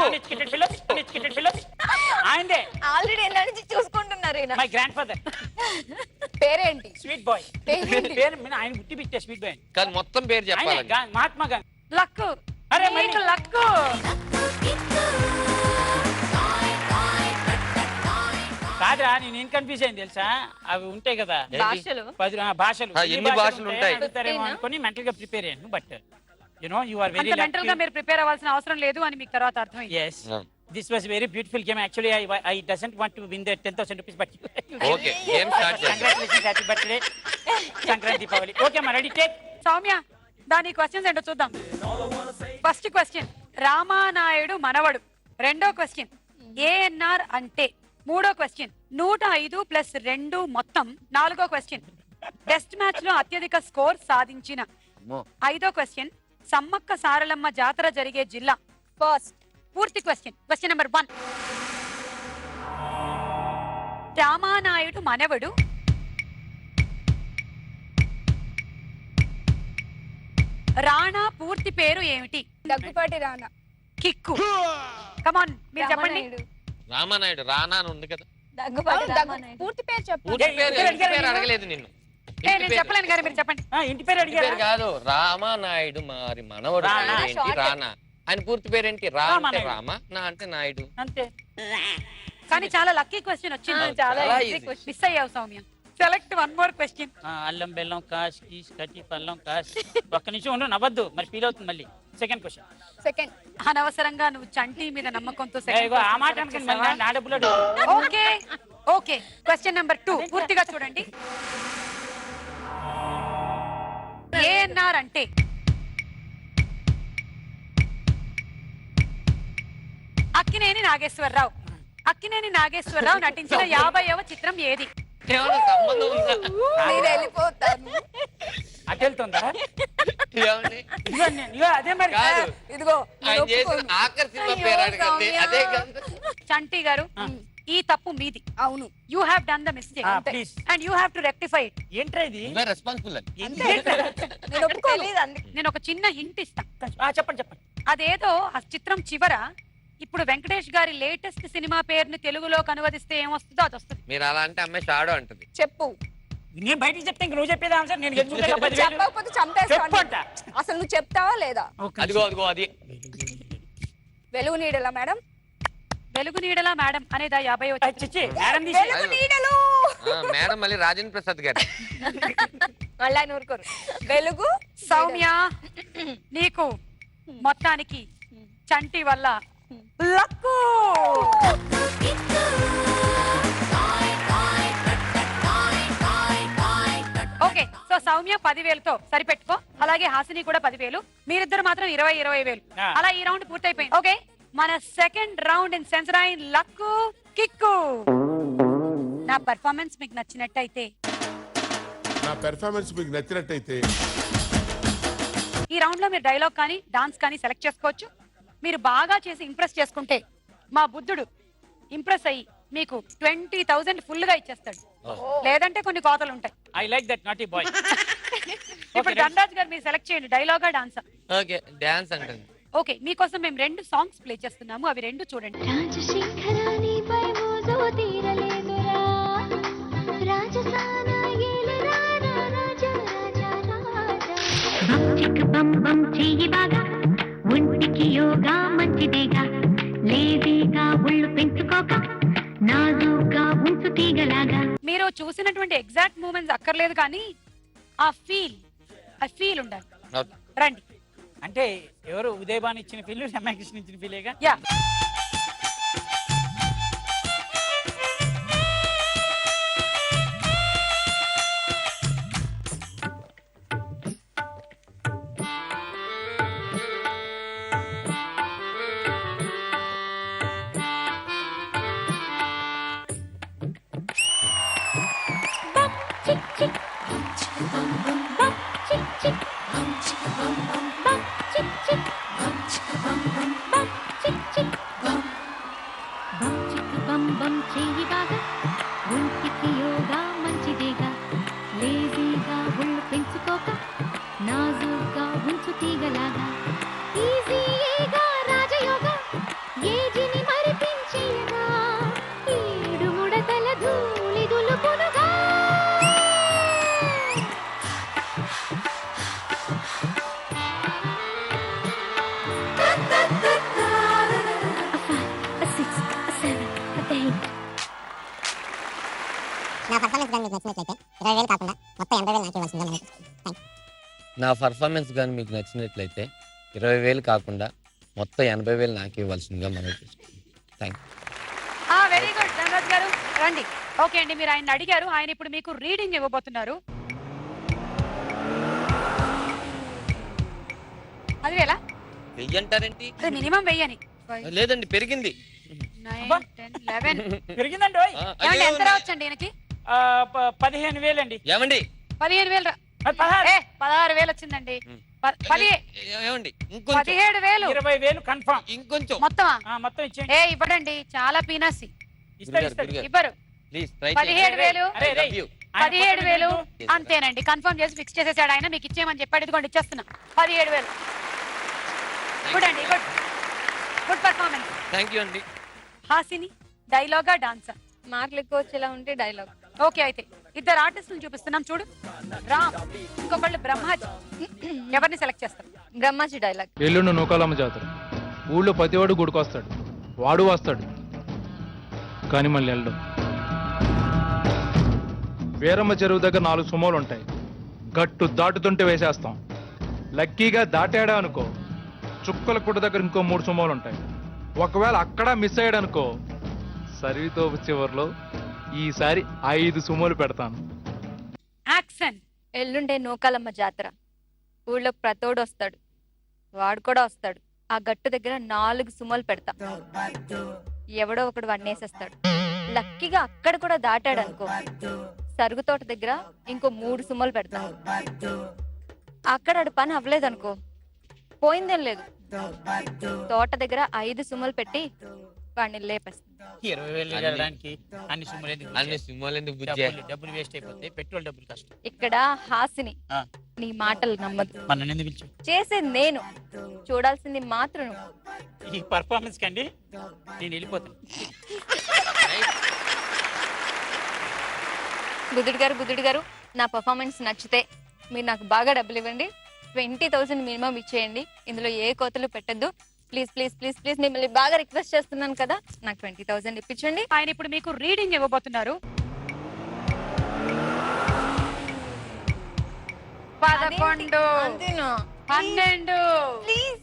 Speaker 5: ఆయనదే.
Speaker 3: ఆల్రెడీ ఎలా నుంచి చూసుకుంటున్నారు ఈయన.
Speaker 5: My grandfather.
Speaker 3: పేరేంటి?
Speaker 5: Sweet boy.
Speaker 3: పేరేంటి?
Speaker 5: పేరు ఆయన గుట్టి పెట్టే స్వీట్ బాయ్.
Speaker 6: కానీ మొత్తం పేరు చెప్పాలి.
Speaker 5: మహాత్మా గాంధీ.
Speaker 1: లక్.
Speaker 5: అరే
Speaker 1: మీకు లక్.
Speaker 5: కాదురా, నేను ఏం కన్ఫ్యూజ్ అయింది తెలుసా? అవి ఉంటాయి కదా
Speaker 3: భాషలు.
Speaker 5: 10 భాషలు.
Speaker 6: ఎన్ని భాషలు ఉంటాయి
Speaker 5: అడుగుతారేమో అనుకుని మెంటల్ గా ప్రిపేర్ అయ్యాను. But you are very
Speaker 1: mental గా మీరు ప్రిపేర్ అవ్వాల్సిన అవసరం లేదు అని మీకు తర్వాత అర్థమైంది.
Speaker 5: yes this was very beautiful game actually. I doesn't want to win the 10,000 rupees but
Speaker 6: okay, game start చేద్దాం.
Speaker 5: congratulations, happy birthday, Sankranti Deepavali. Okay మా రెడీ టేక్.
Speaker 1: సౌమ్య, దాని క్వశ్చన్స్ ఏంటో చూద్దాం. ఫస్ట్ క్వశ్చన్, రామానాయుడు మనవడు. రెండో క్వశ్చన్, ఏఎన్ఆర్ అంటే. మూడో క్వశ్చన్, 105 + 2 మొత్తం. నాలుగో క్వశ్చన్, టెస్ట్ మ్యాచ్ లో అత్యధిక స్కోర్ సాధించిన. ఐదో క్వశ్చన్, సమ్మక్క సారలమ్మ జాతర జరిగే జిల్లా.
Speaker 3: ఫస్ట్
Speaker 1: పూర్తి క్వశ్చన్ నెంబర్ 1, రామానాయుడు మనవడు రాణా పూర్తి పేరు ఏమిటి?
Speaker 3: దగ్గుపాటి రానా.
Speaker 1: కిక్కు. కమాన్, మీరు చెప్పండి.
Speaker 6: రామానాయుడు. రానా అని ఉంది కదా.
Speaker 3: దగ్గుపాటి రామానాయుడు. పూర్తి పేరు చెప్పు.
Speaker 6: పూర్తి పేరు అడగలేదు నిన్ను.
Speaker 1: నేను చెప్పలేను కానీ మీరు చెప్పండి.
Speaker 5: ఇంటి పేరు
Speaker 6: ఇంటి పేరు
Speaker 5: అడిగారా?
Speaker 6: కాదు, రామానాయుడు. మరి మనవడు
Speaker 5: రానా.
Speaker 6: పేరేంటి? రానా. ఆయన పూర్తి పేరేంటి? రా అంటే రామ, నా అంటే నాయుడు.
Speaker 5: అంతే.
Speaker 1: కానీ చాలా లక్కీ క్వశ్చన్ వచ్చింది.
Speaker 6: చాలా
Speaker 3: easy
Speaker 6: easy.
Speaker 1: మిస్ అయ్యావు Soumya. Select one more question.
Speaker 5: అల్లం బెల్లం కాష్ కీస్ కట్టి పల్లం కాష్. ఒక్క నిమిషం ఉండు, నవ్వద్దు మరి ఫీల్ అవుతుంది మళ్ళీ. Second question.
Speaker 3: సెకండ్.
Speaker 1: అనవసరంగా నువ్వు చంటి మీద నమ్మకంతో
Speaker 5: ఆ మాట అనుకుని మళ్ళీ నా డబ్బులు అడుగు.
Speaker 1: Okay okay. క్వశ్చన్ నెంబర్ 2 పూర్తిగా చూడండి. ఏఎన్ఆర్ అంటే అక్కినేని నాగేశ్వరరావు. అక్కినేని నాగేశ్వరరావు నటించిన 50వ చిత్రం ఏది?
Speaker 2: ఏమన్నా సంబంధం ఉందా?
Speaker 3: నేను వెళ్ళిపోతాను.
Speaker 5: అటు వెళ్తుందా?
Speaker 2: ఏమండి?
Speaker 5: ఇగో అదే మరి.
Speaker 2: కాదు,
Speaker 3: ఇదిగో
Speaker 2: ఆయన చేసిన ఆఖరి సినిమా పేరు అడగండి. అదే కాదు.
Speaker 1: చంటి గారు ఈ తప్పు మీది.
Speaker 3: అవును.
Speaker 1: You have done the mistake
Speaker 5: please.
Speaker 1: And you have to rectify it.
Speaker 5: ఏంట్రా ఇది?
Speaker 2: నువ్వే రెస్పాన్సిబుల్ అని.
Speaker 3: నేను ఒప్పుకోలేదు.
Speaker 1: నేను ఒక చిన్న హింట్ ఇస్తా.
Speaker 5: చెప్పండి చెప్పండి.
Speaker 1: అదేదో ఆ చిత్రం చివర ఇప్పుడు వెంకటేష్ గారి లేటెస్ట్ సినిమా పేరుని తెలుగులోకి అనువదిస్తే ఏమొస్తుందో అది వస్తుంది.
Speaker 2: మీరు అలా అంటే అమ్మాయి షాడో అంటది.
Speaker 3: చెప్పు.
Speaker 5: నేను బయటికి చెప్తే ఇంక నువ్వు చెప్పేది ఆన్సర్. నేను ఎందుకు
Speaker 3: చెప్పకపోతే చంపేస్తాను.
Speaker 5: చెప్పంట.
Speaker 3: అసలు నువ్వు చెప్తావా లేదా?
Speaker 2: అదిగో అదిగో అది.
Speaker 3: వెలుగు నీడలా మేడం?
Speaker 1: వెలుగు నీడలా మేడం అనేదా 50వ చిత్రం?
Speaker 5: చిచ్చి మేడం తీసి.
Speaker 3: వెలుగు నీడలు.
Speaker 2: మేడం మళ్ళీ రాజేంద్ర ప్రసాద్ గారు.
Speaker 3: మళ్ళీ ఆయన ఊరుకోరు. వెలుగు
Speaker 1: సౌమ్య నీకు మొత్తానికి చంటి వల్ల లక్కు. ఓకే, సో సౌమ్య 10,000తో సరిపెట్టుకో. అలాగే హాసిని కూడా 10,000. మీరిద్దరు మాత్రం 20,000. అలా ఈ రౌండ్ పూర్తయిపోయింది. ఓకే, మన second round in Sensodyne luck kick. నా పర్ఫార్మెన్స్ మీకు నచ్చినట్టయితే ఈ రౌండ్ లో మీరు డైలాగ్ కానీ డాన్స్ కానీ సెలెక్ట్ చేసుకోవచ్చు. మీరు బాగా చేసి ఇంప్రెస్ చేసుకుంటే మా బుద్ధుడు ఇంప్రెస్ అయ్యి మీకు 20,000 ఫుల్ గా ఇచ్చేస్తాడు. లేదంటే కొన్ని కోతలు ఉంటాయి.
Speaker 5: I like that naughty boy.
Speaker 1: ఇప్పుడు ధనరాజ్ గారు మీరు సెలెక్ట్ చేయండి, డైలాగా డాన్సా?
Speaker 2: ఓకే, డాన్స్ అంటుంది.
Speaker 1: ఓకే, మీకోసం మేము 2 సాంగ్స్ ప్లే చేస్తున్నాము, అవి 2 చూడండి.
Speaker 7: రాజశేఖరానిపై మోజు తీరలేదురా, రాజసాన ఏలిరారా, రాజా రాజా రాజా. చిక్ బం బం చెయ్యి బాగా, ఒంటికి యోగా మంచిదేగా, లేజీగా ఒళ్ళు పెంచుకోక, నాజుగా ఉంచు తీగలాగా.
Speaker 1: మీరు చూసినటువంటి ఎగ్జాక్ట్ మూమెంట్స్ అక్కర్లేదు, కానీ ఆ ఫీల్ ఉండాలి.
Speaker 2: ఓకే.
Speaker 1: రండి.
Speaker 5: అంటే ఎవరు ఉదయభాన్ ఇచ్చిన ఫీల్, రమ్యాకృష్ణ ఇచ్చిన ఫీలేగా?
Speaker 1: యా.
Speaker 7: చిక్ చిక్ బం చిక్ చిక్ బం చిక్ చిక్ బం చిక్ బం బం చెయ్యి బాగా, ఒంటికి యోగా మంచిదేగా, లేజీగా ఒళ్ళు పెంచుకోక, నాజుగా ఉంచు తీగలాగా, ఈజీగా రాజయోగా, ఏజిని మరిపించేయగా, ఏడు ముడతల ధూళి దులుపునుగా.
Speaker 2: నా పర్ఫార్మెన్స్ కానీ మీకు నచ్చినట్లయితే 20,000 కాకుండా మొత్తం 80,000 నాకు ఇవ్వాల్సిందిగా మనం thank you.
Speaker 1: Very good Dhanraj గారు, రండి. ఓకే అండి, మీరు ఆయన అడిగారు, ఆయన ఇప్పుడు మీకు రీడింగ్ ఇవ్వబోతున్నారు. అది ఎలా?
Speaker 2: వెయ్యి అంటారేంటి?
Speaker 1: అది మినిమం వెయ్యని.
Speaker 2: లేదండి, పెరిగింది.
Speaker 1: 9, 10, 11.
Speaker 5: పెరిగిందండి.
Speaker 1: ఏమండి, ఎంత రావచ్చండి ఈయనకి?
Speaker 5: 15,000 అండి.
Speaker 2: ఏమండి
Speaker 1: 15,000. 16,000 వచ్చిందండి.
Speaker 2: ఏమండి ఇంకొంచెం
Speaker 1: 17,000.
Speaker 5: 20,000 కన్ఫర్మ్.
Speaker 2: ఇంకొంచెం
Speaker 1: మొత్తమా?
Speaker 5: మొత్తం ఇచ్చేయండి.
Speaker 1: ఇవ్వడండి, చాలా పీనసి.
Speaker 5: ఇస్తారు.
Speaker 1: ఇవ్వరు.
Speaker 2: Please try
Speaker 1: 17,000.
Speaker 5: అరే, రే.
Speaker 1: 17,000 అంతేనండి. కన్ఫర్మ్ చేసి ఫిక్స్ చేసేసాడు ఆయన. మీకు ఇచ్చేయమని చెప్పాడు, ఇదిగోండి ఇచ్చేస్తున్నా. 17,000. గుడ్ అండి, గుడ్ పర్ఫార్మెన్స్.
Speaker 2: థ్యాంక్ యూ అండి.
Speaker 1: హాసిని, డైలాగా డాన్సా?
Speaker 3: మాటలు ఎక్కువ వచ్చేలా ఉంటే డైలాగ్.
Speaker 1: ఓకే, అయితే ఇద్దరు ఆర్టిస్టులను చూపిస్తున్నాం, చూడు. రామ్, ఇంకొకళ్ళు బ్రహ్మాజీ. ఎవరిని సెలెక్ట్ చేస్తారు?
Speaker 3: బ్రహ్మాజీ డైలాగ్.
Speaker 8: ఎల్లుండి నూకాలమ్మ జాతర. ఊళ్ళో ప్రతివాడు గుడికొస్తాడు, వాడు వస్తాడు కానీ మళ్ళీ వెళ్ళడం. వీరమ్మ చెరువు దగ్గర 4 సుమోలు ఉంటాయి. గట్టు దాటుతుంటే వేసేస్తాం. లక్కీగా దాటాడా అనుకో, చుక్కల కుట్ట దగ్గర ఇంకో 3 సుమోలు ఉంటాయి. ఒకవేళ అక్కడ మిస్ అయ్యాడనుకో, సరితో చివర్లో ఈసారి 5 సుమోలు పెడతాను.
Speaker 1: యాక్షన్.
Speaker 3: ఎల్లుండే నూకాలమ్మ జాతర. ఊళ్ళో ప్రతోడు వస్తాడు, వాడు కూడా వస్తాడు. ఆ గట్టు దగ్గర 4 సుమోలు పెడతా. ఎవడో ఒకడు వన్నేసేస్తాడు. లక్కీగా అక్కడ కూడా దాటాడు అనుకో, సరుగు తోట దగ్గర ఇంకో 3 సుమోలు పెడతా. అక్కడ ఆడు పని అవ్వలేదనుకో, పోయిందేం లేదు. తోట దగ్గర 5 సుమోలు పెట్టి వాడిని లేపేస్తా.
Speaker 5: 20,000 వెళ్ళడానికి అన్ని సుమ్ములు ఎందుకు?
Speaker 2: అన్ని సింహాలు ఎందుకు బుజ్జే?
Speaker 5: డబ్బులు వేస్ట్ అయిపోతాయి, పెట్రోల్ డబ్బులు కష్టం.
Speaker 3: ఇక్కడ హాసిని,
Speaker 5: ఆ.
Speaker 3: నీ మాటలు నమ్మదు.
Speaker 5: మన ఎందుకు పిలిచు?
Speaker 3: చేసేది నేను, చూడాల్సింది మాత్రం నువ్వు.
Speaker 5: ఈ పర్ఫార్మెన్స్ కండి నేను వెళ్ళిపోతాను.
Speaker 3: బుద్ధుడు గారు నా పర్ఫార్మెన్స్ నచ్చితే మీరు నాకు బాగా డబ్బులు ఇవ్వండి. 20,000 మినిమం ఇచ్చేయండి. ఇందులో ఏ కోతలు పెట్టద్దు. ప్లీజ్ ప్లీజ్ ప్లీజ్ ప్లీజ్ మిమ్మల్ని బాగా రిక్వెస్ట్ చేస్తున్నాను కదా, నాకు 20,000 ఇప్పించండి.
Speaker 1: ఆయన ఇప్పుడు మీకు రీడింగ్ ఇవ్వబోతున్నారు. 11
Speaker 3: అంతేనా?
Speaker 1: 12
Speaker 3: ప్లీజ్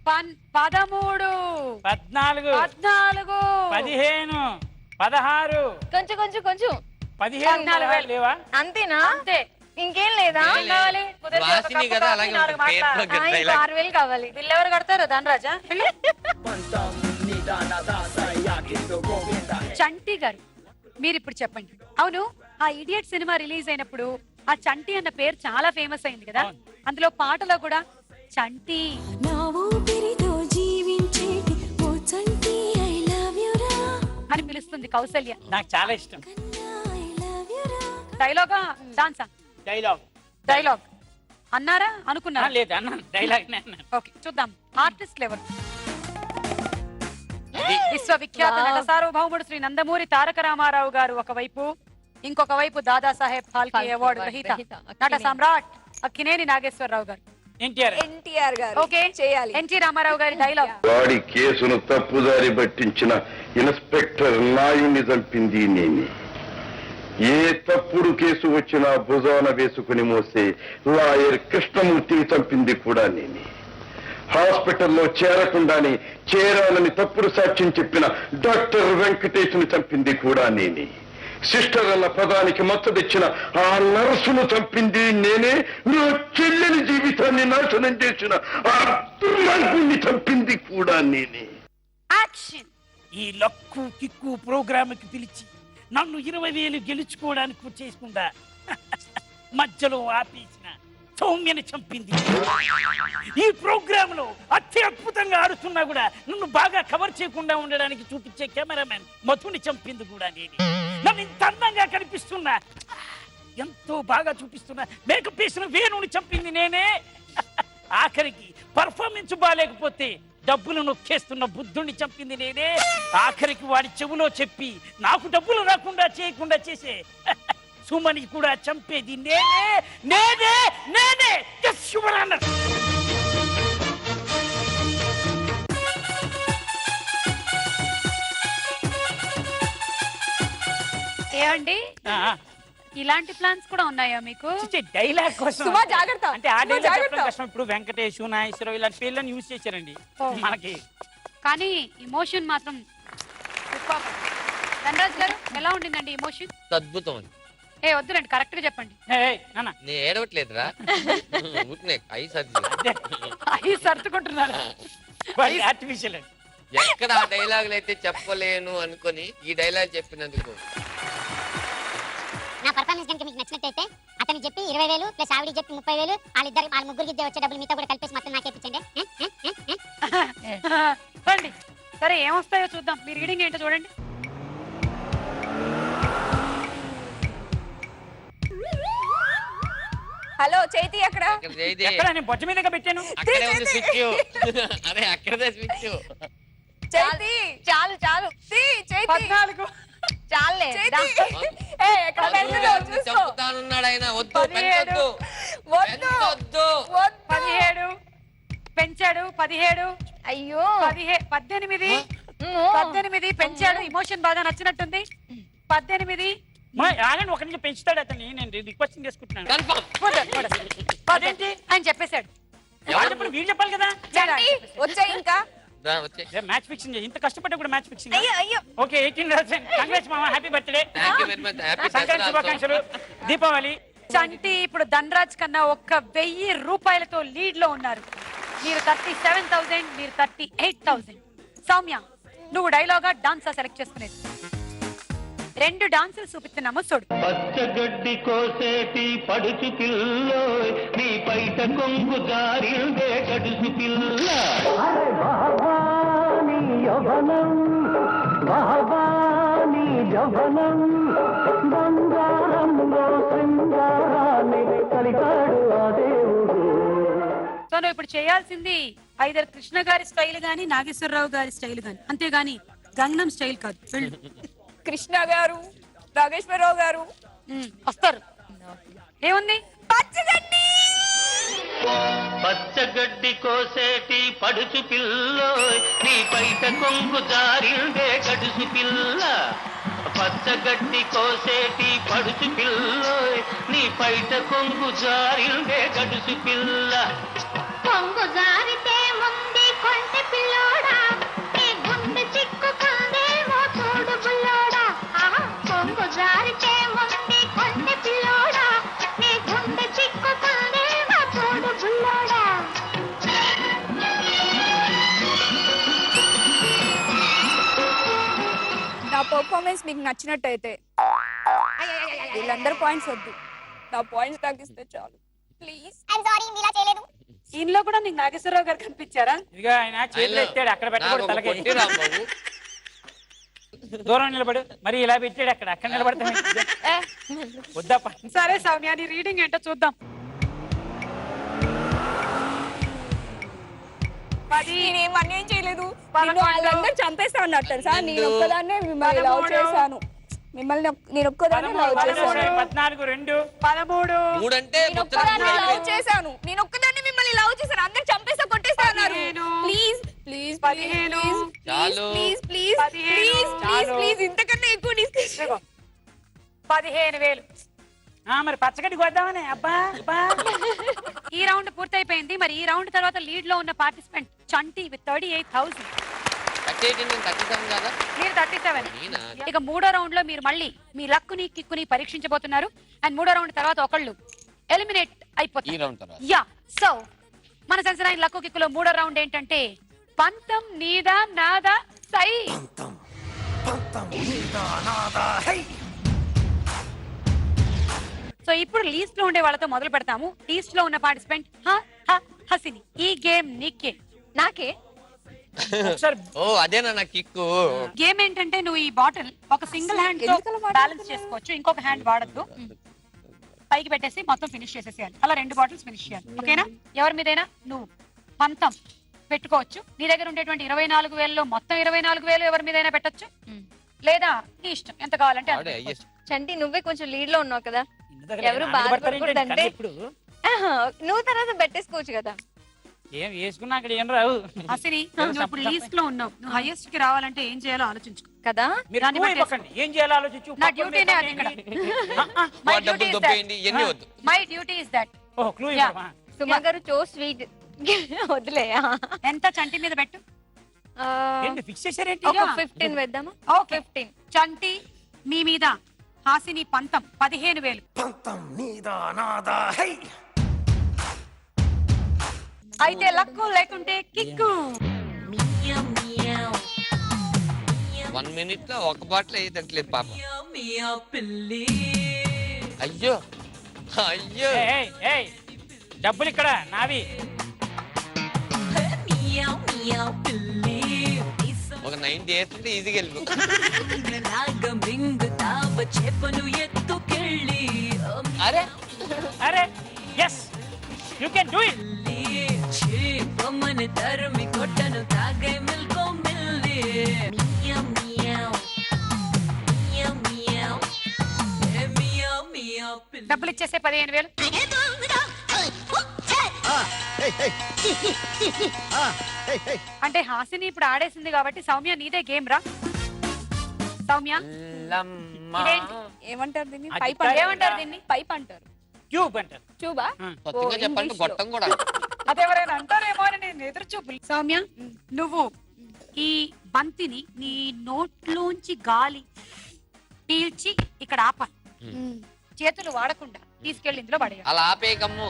Speaker 1: 13
Speaker 5: 14
Speaker 1: 14
Speaker 5: 15 16
Speaker 3: కొంచెం కొంచెం కొంచెం
Speaker 5: 17 లేవా?
Speaker 3: అంతేనా?
Speaker 1: అంతే.
Speaker 3: ఇంకేం లేదా?
Speaker 1: కావాలి? కుదిరితే ఒక
Speaker 2: వాసిని
Speaker 1: కప్పు
Speaker 2: కదా,
Speaker 1: కాఫీ,
Speaker 2: అలాగే
Speaker 1: 4 మాటలు.
Speaker 2: పేపర్లో
Speaker 3: ఆ, ఇంకా
Speaker 2: dialogue.
Speaker 3: 6,000 కావాలి.
Speaker 1: బిల్లు ఎవరు కడతారు? ధనరాజా. చంటి గారు, మీరు ఇప్పుడు చెప్పండి. అవును, ఆ ఇడియట్ సినిమా రిలీజ్ అయినప్పుడు ఆ చంటి అన్న పేరు చాలా ఫేమస్ అయింది కదా. అందులో పాటలో కూడా చంటి అని పిలుస్తుంది కౌసల్య.
Speaker 5: నాకు చాలా ఇష్టం.
Speaker 1: డైలాగా డాన్సా?
Speaker 5: డైలాగ్
Speaker 1: డైలాగ్ అన్నారా అనుకున్నారా?
Speaker 5: లేదు అన్నాను, డైలాగ్ అన్నాను.
Speaker 1: ఓకే, చూద్దాం. ఆర్టిస్ట్ ఎవరు? విశ్వవిఖ్యాత నట సార్వభౌముడు శ్రీ నందమూరి తారక రామారావు గారు ఒకవైపు, ఇంకొక వైపు దాదాసాహెబ్ ఫాల్కే అవార్డు గ్రహీత నట సమ్రాట్ అక్కినేని నాగేశ్వరరావు గారు.
Speaker 3: ఎన్టీఆర్ గారు
Speaker 1: ఓకే,
Speaker 3: చేయాలి.
Speaker 1: ఎన్టీ రామారావు గారి డైలాగ్.
Speaker 9: వాడి కేసును తప్పుదారి పట్టించిన ఇన్స్పెక్టర్ నాయుడిని చంపింది నేనే. ఏ తప్పుడు కేసు వచ్చినా భుజాన వేసుకుని మోసే లాయర్ కృష్ణమూర్తిని చంపింది కూడా నేనే. హాస్పిటల్లో చేరకుండానే చేరాలని తప్పుడు సాక్ష్యం చెప్పిన డాక్టర్ వెంకటేష్ను చంపింది కూడా నేనే. సిస్టర్ అన్న పదానికి మచ్చ తెచ్చిన ఆ నర్సును చంపింది నేనే. నా చెల్లెలి జీవితాన్ని నాశనం చేసిన ఆ దుర్మార్గుణ్ణి చంపింది కూడా నేనే.
Speaker 1: యాక్షన్.
Speaker 5: ఈ లక్కు కిక్కు ప్రోగ్రామ్ కి పిలిచి నన్ను 20,000 గెలుచుకోవడానికి చేసుకుంటా మధ్యలో ఆపేసిన సౌమ్యని చంపింది. ఈ ప్రోగ్రామ్ లో అత్యద్భుతంగా ఆడుతున్నా కూడా నన్ను బాగా కవర్ చేయకుండా ఉండడానికి చూపించే కెమెరామెన్ మధుని చంపింది కూడా నేనే. నన్ను ఇంత అందంగా కనిపిస్తున్నా, ఎంతో బాగా చూపిస్తున్నా మేకప్ వేసిన వేణుని చంపింది నేనే. ఆఖరికి పర్ఫార్మెన్స్ బాగాలేకపోతే డబ్బులు నొక్కేస్తున్న బుద్ధుణ్ణి చంపింది నేనే. ఆఖరికి వాడి చెవులో చెప్పి నాకు డబ్బులు రాకుండా చేయకుండా చేసే సుమని కూడా చంపేది నేనే నేనే నేనే.
Speaker 1: ఏమండి, ఇలాంటి ప్లాన్స్ కూడా ఉన్నాయా మీకు?
Speaker 5: డైలాగ్ కోసం
Speaker 3: సుమా జాగ్రత్త,
Speaker 5: అంటే ఆ
Speaker 3: సుమా
Speaker 5: డైలాగ్
Speaker 3: జాగ్రత్త.
Speaker 5: చెప్పడం కష్టం. ఇప్పుడు వెంకటేష్, నాగేశ్వరరావు ఇలాంటి పేర్లను యూజ్ చేశారండి మనకి.
Speaker 1: కానీ ఇమోషన్ మాత్రం సూపర్. ధనరాజ్ గారు, ఎలా ఉండిందండి ఇమోషన్?
Speaker 2: అద్భుతం అండి.
Speaker 1: ఏ వద్దులండి, కరెక్ట్ గా చెప్పండి.
Speaker 5: నాన్న
Speaker 2: నేను ఏడవట్లేదురా, ఊరినే ఐ సర్ది.
Speaker 1: అవి సర్దుకుంటున్నారు.
Speaker 5: ఆర్టిఫిషియల్ అండి.
Speaker 2: ఎక్కడ ఆ డైలాగులు అయితే చెప్పలేను అనుకొని ఈ డైలాగ్ చెప్పినందుకు.
Speaker 10: నా పర్ఫార్మెన్స్ కనుక మీకు నచ్చినట్టయితే అతనికి చెప్పి 20,000 ప్లస్ ఆవిడికి చెప్పి 30,000, వాళ్ళ ముగ్గురికి వచ్చే డబ్బులు మీతో కూడా కలిపేసి మొత్తం నాకే ఇప్పించండి.
Speaker 1: రండి. సరే, ఏమొస్తాయో చూద్దాం. మీ రీడింగ్ ఏంటో చూడండి.
Speaker 3: హలో చైతి ఎక్కడ?
Speaker 5: ఎక్కడ నేను బొజ్జ మీదగా పెట్టాను.
Speaker 2: అక్కడే ఉంది స్విచ్. అరే అక్కడదే స్విచ్.
Speaker 3: చైతి చాలు చాలు. చైతి
Speaker 1: 14.
Speaker 3: చాలే. ఎక్కడ పెడుతున్నావు చూసుకో.
Speaker 2: చంపుతానున్నాడు ఆయన. వద్దు,
Speaker 1: 17.
Speaker 2: వద్దు, వద్దు.
Speaker 1: 17 పెంచాడు. 17.
Speaker 3: అయ్యో
Speaker 1: 18 పెంచాడు. ఇమోషన్ బాగా నచ్చినట్టుంది. 18
Speaker 5: ఆగండి ఒక నిమిషం పెంచుతాడు అతన్ని, నేను రిక్వెస్ట్ చేసుకుంటున్నాను. అదేంటి
Speaker 1: ఆయన చెప్పేశాడు.
Speaker 5: చెప్పండి, మీరు చెప్పాలి కదా.
Speaker 3: వచ్చాయి ఇంకా
Speaker 5: మ్యాచ్ ఫిక్సింగ్ ఇంత కష్టపడ్డా కూడా మ్యాచ్ ఫిక్సింగ్.
Speaker 3: అయ్యో
Speaker 5: ఓకే 18 కంగ్రాట్స్ మామ, happy birthday.
Speaker 6: Thank you very much. Happy
Speaker 5: Sankranti శుభాకాంక్షలు, దీపావళి.
Speaker 1: చంటి ఇప్పుడు ధనరాజ్ కన్నా 1000 రూపాయలతో లీడ్ లో ఉన్నారు. మీరు 37,000, మీరు 38,000. సౌమ్య, నువ్వు డైలాగా డాన్సా సెలెక్ట్ చేసుకునేది. 2 డాన్సులు చూపిస్తున్నాము చూడు.
Speaker 4: పచ్చగడ్డి కోసేటి పడుచు పిల్ల, నీ పైట కొంగు జారిందే గడుసు పిల్ల. నీ యవ్వనం నీ యవ్వనం బంగారంలో శృంగారాన్ని కలిపాడు ఆ దేవుడు.
Speaker 1: సో నువ్వు ఇప్పుడు చేయాల్సింది ఐదర్ కృష్ణ గారి స్టైల్ గాని నాగేశ్వరరావు గారి స్టైల్ గాని, అంతేగాని గంగనం స్టైల్ కాదు. వెళ్ళు.
Speaker 3: కృష్ణ గారు, నాగేశ్వరరావు గారు
Speaker 1: వస్తారు. ఏముంది?
Speaker 3: పచ్చగడ్డి.
Speaker 4: పచ్చగడ్డి కోసేటి పడుచు పిల్ల, నీ పైట కొంగు జారిందే గడుసు పిల్ల. పచ్చగడ్డి కోసేటి పడుచు పిల్ల, నీ పైట కొంగు జారిందే గడుసు పిల్ల.
Speaker 10: కొంగు జారితే ముందే కొంటె పిల్లోడా, నీ గుండె చిక్కుకుందేమో చూడు బుల్లోడా. కొంగు జారితే ముందే కొంటె పిల్లోడా, నీ గుండె చిక్కుకుందేమో చూడు బుల్లోడా.
Speaker 3: నా పర్ఫార్మెన్స్ మీకు నచ్చినట్టయితే వీళ్ళందరూ పాయింట్స్ వద్దు, నా పాయింట్స్ తగ్గిస్తే చాలు ప్లీజ్.
Speaker 10: ఐఎమ్ సారీ, మీలా చేయలేదు.
Speaker 1: ఇంట్లో కూడా నీకు నాగేశ్వరరావు గారు కనిపించారా?
Speaker 5: ఇక ఆయన చేతిలో ఎత్తాడు, అక్కడ పెట్టకూడదు తలకి.
Speaker 6: కొట్టి రాంబాబు.
Speaker 5: దూరం నిలబడు, మరి ఇలా పెట్టాడు అక్కడ నిలబడతాం. వద్దప్ప.
Speaker 1: సరే సౌమ్య, నీ రీడింగ్ ఏంటో చూద్దాం. 10,
Speaker 3: నేనేం అన్యాయం చేయలేదు,
Speaker 1: 11,
Speaker 3: వాళ్ళందరూ చంపేస్తా అన్నట్టు తెలుసా. నేను ఒక్కదాన్నే మిమ్మల్ని లవ్ చేశాను, నేను ఒక్కదాన్నే లవ్ చేశాను.
Speaker 5: 14, 2,
Speaker 1: 13.
Speaker 6: 3 అంటే
Speaker 3: నేను ఒక్కదాన్నే లవ్ చేశాను, నేను ఒక్కదాన్నే మిమ్మల్ని లవ్ చేశాను. అందరు చంపేస్తా కొట్టేస్తా అన్నారు.
Speaker 1: 15,
Speaker 3: ప్లీజ్ ప్లీజ్
Speaker 1: 15,
Speaker 6: చాలు.
Speaker 3: ప్లీజ్ ప్లీజ్
Speaker 1: 15,
Speaker 3: ప్లీజ్ ప్లీజ్
Speaker 5: చాలు.
Speaker 3: ప్లీజ్ ఇంతకన్నా ఎక్కువ డిస్కషన్.
Speaker 1: 15,000.
Speaker 5: మరి పచ్చగడ్డి కొద్దామని. అబ్బా అబ్బా.
Speaker 1: ఈ రౌండ్ పూర్తయిపోయింది. మరి ఈ రౌండ్ తర్వాత లీడ్ లో ఉన్న పార్టిసిపెంట్ చంటి విత్ 38,000.
Speaker 6: 37 కదా.
Speaker 1: మీరు 37.
Speaker 6: నేనా?
Speaker 1: ఇక మూడో రౌండ్ లో మీరు మళ్ళీ మీ లక్కుని కిక్కుని పరీక్షించబోతున్నారు. అండ్ మూడో రౌండ్ తర్వాత ఒకళ్ళు ఎలిమినేట్
Speaker 6: ఈ
Speaker 1: అయిపోతారు.
Speaker 6: రౌండ్ తర్వాత
Speaker 1: యా, సో మన సెన్సరైన్ లక్కు కిక్కులో మూడో రౌండ్ ఏంటంటే పంతం నీదా నాదా సై. సో ఇప్పుడు లీస్ట్ లో ఉండే వాళ్ళతో మొదలు పెడతాము. లీస్ట్ లో ఉన్న పార్టిసిపెంట్ హసిని. ఈ గేమ్ నీకే.
Speaker 3: నాకే
Speaker 5: ఒకసారి
Speaker 6: ఓ అదేనా నా కిక్కు.
Speaker 1: గేమ్ ఏంటంటే నువ్వు ఈ బాటిల్ ఒక సింగిల్ హ్యాండ్ తో బ్యాలెన్స్ చేసుకోవచ్చు, ఇంకొక హ్యాండ్ వాడద్దు. పైకి పెట్టేసి మొత్తం ఫినిష్ చేసేసేయాలి. అలా 2 బాటిల్స్ ఫినిష్ చేయాలి. ఓకేనా? ఎవరి మీదైనా నువ్వు పంతం పెట్టుకోవచ్చు. నీ దగ్గర ఉండేటువంటి 24,000లో మొత్తం 24,000 ఎవరి మీదైనా పెట్టొచ్చు, లేదా నీ ఇష్టం ఎంత కావాలంటే అంత పెట్టుకోవచ్చు.
Speaker 3: చంటి నువ్వే కొంచెం లీడ్ లో ఉన్నావు కదా, ఎవరు
Speaker 5: బాధపడతారు
Speaker 3: బాధపడకూడదంటే
Speaker 5: ఇప్పుడు.
Speaker 3: నువ్వు తర్వాత పెట్టేసుకోవచ్చు కదా.
Speaker 5: ఏం వేసుకున్నా అక్కడ ఏం రావు.
Speaker 1: హసిని, నువ్వు ఇప్పుడు లీస్ట్ లో ఉన్నావు. నువ్వు హైయెస్ట్ కి రావాలంటే ఏం చేయాలో ఆలోచించుకో
Speaker 3: కదా.
Speaker 5: మీరు
Speaker 1: దాన్ని
Speaker 5: ఎక్కువ
Speaker 1: బట్టేసి.
Speaker 5: ఇవ్వకండి. ఏం చేయాలో ఆలోచించు.
Speaker 1: నా డ్యూటీనే అది ఇక్కడ. My duty
Speaker 6: డబ్బులు
Speaker 1: is
Speaker 6: దొబ్బేయండి
Speaker 1: that.
Speaker 6: ఎన్ని వద్దు.
Speaker 1: My duty is that.
Speaker 5: ఓ క్లూ
Speaker 1: Yeah.
Speaker 5: ఇవ్వమా?
Speaker 3: సుమా గారు చో స్వీట్ వదిలే.
Speaker 1: ఎంత చంటి మీద పెట్టు.
Speaker 5: ఏంటి ఫిక్స్ చేశారేంటి?
Speaker 3: ఒక 15 వేద్దామా?
Speaker 1: ఓకే.
Speaker 3: 15.
Speaker 1: చంటి మీ మీద, హాసిని పంతం 15,000. అయితే లక్కు లేకుంటే కిక్కు.
Speaker 6: 1 minute లో ఒక బాటిల్ అయ్యేటట్లేదు పాప. అయ్యో అయ్యో.
Speaker 5: ఏయ్, ఏయ్, డబ్బులు ఇక్కడ నావి.
Speaker 6: ఒక 90 వేస్తుంటే ఈజీగా వెళ్ళిపో. అరే
Speaker 5: అరే yes you can do it.
Speaker 1: డబ్బులు ఇచ్చేసే 15,000. అంటే హాసిని ఇప్పుడు ఆడేసింది కాబట్టి సౌమ్య నీదే గేమ్ రా. సౌమ్య
Speaker 6: లమ్మ.
Speaker 1: ఇదేంటి?
Speaker 3: ఏమంటారు దీన్ని?
Speaker 5: అది
Speaker 3: పైప్
Speaker 5: కాదు.
Speaker 3: ఏమంటారు దీన్ని? పైప్ అంటారు.
Speaker 5: ట్యూబ్ అంటారు.
Speaker 3: ట్యూబా?
Speaker 6: కొత్తగా చెప్పండి గొట్టం కూడా
Speaker 1: అదెవరైనా అంటారేమో అని నేను ఎదురు చూపు. సౌమ్య నువ్వు ఈ బంతిని నీ నోట్లోంచి గాలి పీల్చి ఇక్కడ ఆపాలి. చేతులు వాడకుండా తీసుకెళ్లి ఇందులో పడేయాలి.
Speaker 6: అలా ఆపేయకమ్ము.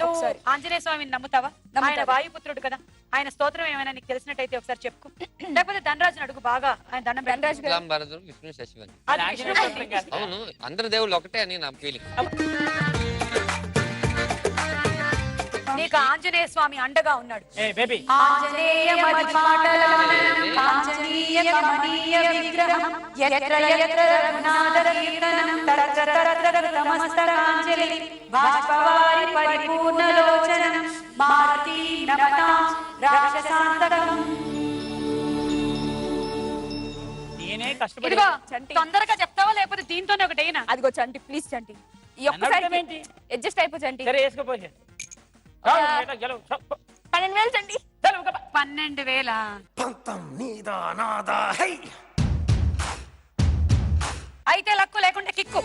Speaker 1: నువ్వు ఆంజనేయ స్వామిని నమ్ముతావా? ఆయన వాయుపుత్రుడు కదా, ఆయన స్తోత్రం ఏమైనా నీకు తెలిసినట్టయితే ఒకసారి చెప్పుకో. లేకపోతే ధనరాజుని అడుగు, బాగా ఆయన దండం ధనరాజు
Speaker 6: భరతుడు విష్ణు శశివని.
Speaker 1: అది విష్ణుమూర్తి.
Speaker 6: అవును అందరు దేవుళ్ళు ఒకటే అని నా ఫీలింగ్.
Speaker 1: నీకు ఆంజనేయ స్వామి అండగా ఉన్నాడు.
Speaker 5: ఏ బేబీ
Speaker 1: ఆంజనేయ మదిపాటలానం కాంచనీయ కమనీయ విగ్రహం యత్ర యత్ర రఘునాథ కీర్తనం తత్ర తత్ర నమస్తకాంజలి బాష్పవారి పరిపూర్ణలోచనం మారుతి నమతాం రాక్షసాంతకం.
Speaker 5: నేనే కష్టపడి
Speaker 1: ఇదిగో తొందరగా చెప్తావా లేకపోతే దీంతోనే ఒకటేనా?
Speaker 3: అదిగో చంటి ప్లీజ్ చంటి ఈ ఒక్కసారి
Speaker 5: ఏంటి?
Speaker 3: అడ్జస్ట్ అయిపో చంటి.
Speaker 5: సరే వేసుకోపోయి
Speaker 3: 12,000 చంటి.
Speaker 1: 12,000. అయితే లక్కు లేకుంటే kick.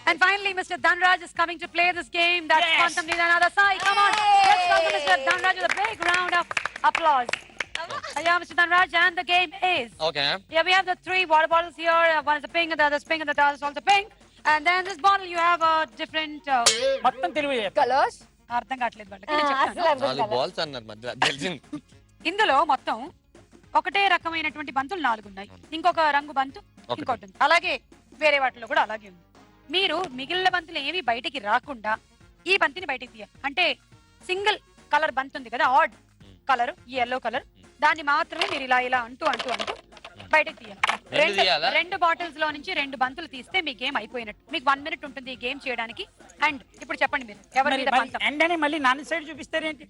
Speaker 1: And finally, Mr. Dhanraj is coming to play this game. That's
Speaker 5: Yes.
Speaker 1: Quantum Nidanada Sai. Come on, let's welcome Mr. Dhanraj with a big round of applause. Yeah, Mr. Dhanraj, and the game is.
Speaker 6: Okay
Speaker 1: Yeah, we have the 3 water bottles here. One is a pink, and the other is pink, and the other is also pink. And then this bottle, you have a different.
Speaker 5: మొత్తం తెలుగు చెప్పు.
Speaker 3: Colours
Speaker 1: అర్థం కావట్లేదు వాళ్ళకి. నేను చెప్తాను.
Speaker 6: 4 balls అన్నారు మధ్య తెలిసింది.
Speaker 1: ఇందులో మొత్తం ఒకటే రకమైనటువంటి బంతులు 4 ఉన్నాయి. ఇంకొక రంగు బంతు ఇంకోటి ఉంది. అలాగే వేరే వాటిలో కూడా అలాగే ఉంది. మీరు మిగిలిన బంతులు ఏవి బయటికి రాకుండా ఈ బంతిని బయటికి తీయాలి. అంటే సింగిల్ కలర్ బంత్ ఉంది కదా, ఆడ్ కలర్, ఈ ఎల్లో కలర్, దాన్ని మాత్రమే మీరు ఇలా ఇలా అంటూ అంటూ అంటూ బయటకు తీయాలి. రెండు బాటిల్స్ లో నుంచి 2 బంతులు తీస్తే మీ గేమ్ అయిపోయినట్టు. మీకు 1 minute ఉంటుంది ఈ గేమ్ చేయడానికి. అండ్ ఇప్పుడు చెప్పండి మీరు ఎవరి మీద పంతం.
Speaker 5: ఎండని మళ్ళీ నాన్న సైడ్ చూపిస్తారేంటి?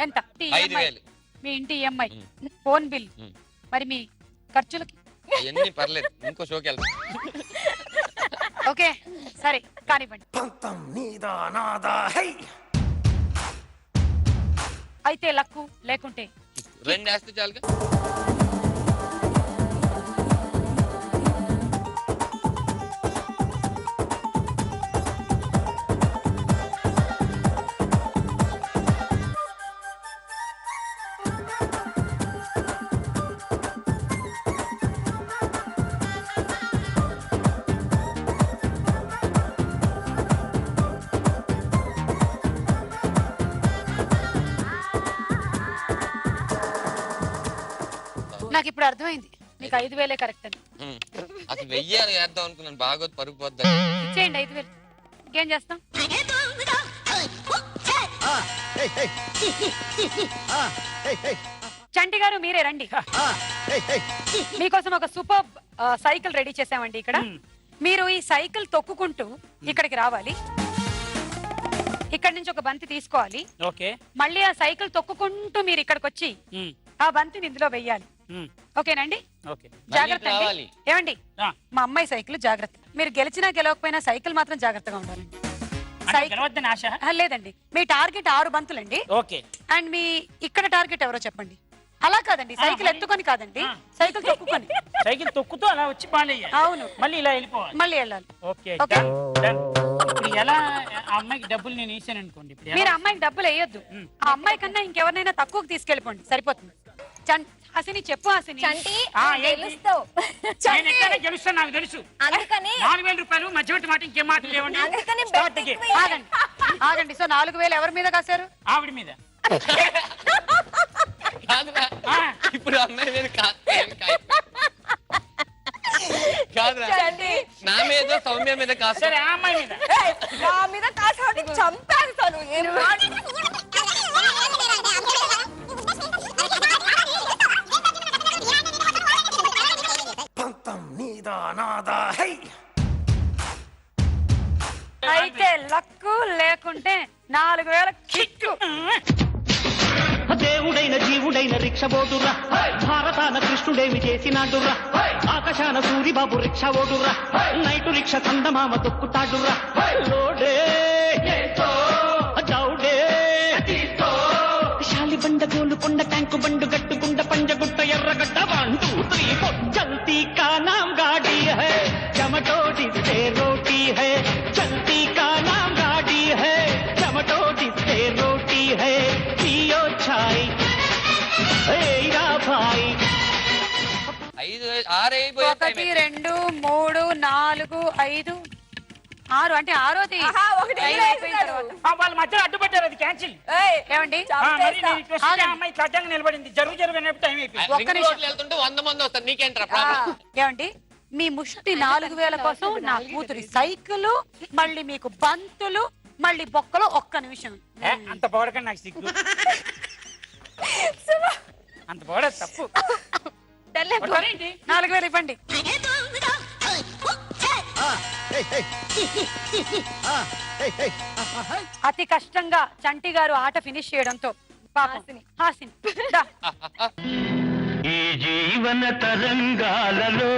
Speaker 1: ఎంత? EMI, మీ ఇంటి EMI, ఫోన్ బిల్, మరి మీ ఖర్చులకి
Speaker 6: ఎన్ని పర్లేదు, ఇంకో షోకి వెళ్తాం.
Speaker 1: ఓకే సరే కానివ్వండి. అయితే లక్కు లేకుంటే
Speaker 6: 2 వేస్తే చాలుగా.
Speaker 1: నాకు ఇప్పుడు అర్థమైంది నీకు 5,000 కరెక్ట్ అని.
Speaker 6: అసలు 1000 వేద్దాం అనుకున్నాను, బాగా పరుగు పోద్దా.
Speaker 1: ఇచ్చేయండి 5,000. ఇంకేం చేస్తాం? చంటి గారు మీరే రండి. మీకోసం ఒక సూపర్ సైకిల్ రెడీ చేసామండి ఇక్కడ. మీరు ఈ సైకిల్ తొక్కుకుంటూ ఇక్కడికి రావాలి. ఇక్కడ నుంచి ఒక బంతి తీసుకోవాలి.
Speaker 5: ఓకే.
Speaker 1: మళ్ళీ ఆ సైకిల్ తొక్కుకుంటూ మీరు ఇక్కడికి వచ్చి ఆ బంతిని ఇందులో వెయ్యాలి. ఓకేనండి? జాగ్రత్త అండి. ఏమండి, మా అమ్మాయి సైకిల్ జాగ్రత్త. మీరు గెలిచినా గెలవకపోయినా సైకిల్ మాత్రం జాగ్రత్తగా ఉండాలండి. లేదండి, మీ టార్గెట్ 6 బంతులండి.
Speaker 5: ఓకే.
Speaker 1: అండ్ మీ ఇక్కడ టార్గెట్ ఎవరో చెప్పండి. అలా కాదండి, సైకిల్ ఎత్తుకొని కాదండి, సైకిల్ తొక్కుకొని.
Speaker 5: సైకిల్ తొక్కుతూ అలా వచ్చి పాలేయాలి.
Speaker 1: అవును,
Speaker 5: మళ్ళీ ఇలా వెళ్ళిపోవాలి.
Speaker 1: మళ్ళీ వెళ్ళాలి.
Speaker 5: ఓకే. ఇప్పుడు ఎలా ఆ అమ్మాయికి డబ్బులు నేను వేసాను అనుకోండి,
Speaker 1: మీరు అమ్మాయికి డబ్బులు వేయొద్దు. ఆ అమ్మాయి కన్నా ఇంకెవరినైనా తక్కువకి తీసుకెళ్ళిపోండి, సరిపోతుంది. హసిని చెప్పు. హసిని
Speaker 5: గెలుస్తాను నాకు తెలుసు. 4,000 రూపాయలు మధ్యవర్తి మాట ఇంకేం మాట లేవండి.
Speaker 1: ఆగండి. సో 4,000 ఎవరి మీద కాశారు?
Speaker 5: ఆవిడ మీద.
Speaker 6: కాదురా
Speaker 5: ఆ,
Speaker 6: ఇప్పుడు అమ్మాయి మీద కాదురా నా మీద సౌమ్య మీద కాస్త
Speaker 5: సరే ఆ అమ్మాయి మీద
Speaker 3: నా మీద కాసాడి చంపేస్తాను ఏం
Speaker 5: పంతం నీదా నాదా హై
Speaker 1: అయితే లక్కు లేకుంటే 4000 కిక్కు.
Speaker 11: దేవుడైన జీవుడైన రిక్ష ఓడుర్రా భారతాన కృష్ణుడేమి చేసినాడుర్రా ఆకాశాన సూరిబాబు రిక్ష ఓడుర్రా నైటు రిక్ష చందమామ తొక్కుతాడుర్రా లోడే జౌడే శాలి బండ గోలు కొండ ట్యాంకు బండు గట్టు గుండ పంజగుట్ట ఎర్రగడ్డ 1 2 3 4 చల్తీ కా నామ్ గాడి హై చమటో దిస్తే రోటీ హై చల్తీ కా నామ్ గాడి హై చమటో దిస్తే రోటీ హై పియో ఛాయ్ ఏరా భాయ్
Speaker 6: 5 6 అయిపోయి
Speaker 1: 1 2 3 4 5 6 అంటే 6ది అయిపోయిన తర్వాత
Speaker 5: వాళ్ళ మధ్యలో అడ్డుపడ్డారు, అది క్యాన్సిల్.
Speaker 1: ఏమండి
Speaker 5: మరి నీ రిక్వెస్ట్ కి ఆ అమ్మాయి ఇట్లా అడ్డంగా నిలబడింది. జరుగు అన్నప్పుడు టైం అయిపోయింది.
Speaker 1: ఒక్క నిమిషం.
Speaker 6: వెళ్తుంటే 100 మంది వస్తారు, నీకేంట్రా
Speaker 1: ఆ, ఏమండి మీ ముష్టి 4000 కోసం నా కూతురి సైకిల్, మళ్ళీ మీకు బంతులు, మళ్ళీ బొక్కలు. ఒక్క నిమిషం.
Speaker 5: అంత పొగడకండి, నాకు సిగ్గు. అంత పొగడ తప్పు.
Speaker 1: 4000 ఇవ్వండి. అతి కష్టంగా చంటి గారు ఆట ఫినిష్ చేయడంతో పాపం హాసిని దా.
Speaker 11: ఈ జీవన తరంగాలలో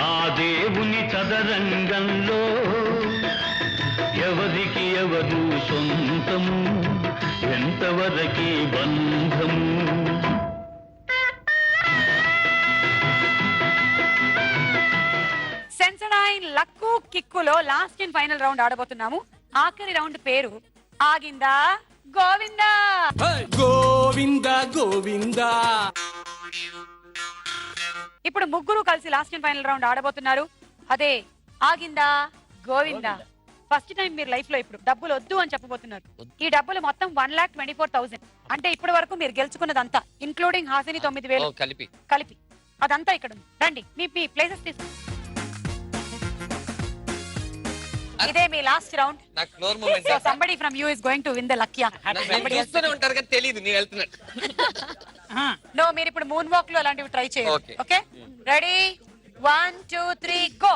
Speaker 11: ఆ దేవుని చదరంగంలో ఎవరికి ఎవరు సొంతము ఎంతవరకి బంధము
Speaker 1: సెన్సడైన్ లక్కు కిక్కులో లాస్ట్ అండ్ ఫైనల్ రౌండ్ ఆడబోతున్నాము. ఆఖరి రౌండ్ పేరు ఆగిందా గోవిందా.
Speaker 4: గోవింద గోవింద.
Speaker 1: ఇప్పుడు ముగ్గురు కలిసి లాస్ట్ అండ్ ఫైనల్ రౌండ్ ఆడబోతున్నారు. అదే ఆగిందా గోవిందా. ఫస్ట్ టైం మీరు లైఫ్ లో ఇప్పుడు డబ్బులు వద్దు అని చెప్పబోతున్నారు. ఈ డబ్బులు మొత్తం 1,24,000. అంటే ఇప్పటి వరకు మీరు గెలుచుకున్నదంతా ఇంక్లూడింగ్ హాసిని 9,000 కలిపి అదంతా ఇక్కడ ఉంది. రండి మీ ప్లేసెస్ తీసుకోండి. ఇదే మీ లాస్ట్ రౌండ్.
Speaker 6: నాకు floor moment.
Speaker 1: So somebody from you is going to win the lucky.
Speaker 6: చూస్తూనే ఉంటారు కదా, తెలియదు నేను వెళ్తున్నట్టు.
Speaker 1: నో, మీరు ఇప్పుడు మూన్ వాక్ లో అలాంటివి ట్రై చేయండి. Okay, ready 1 2 3 go.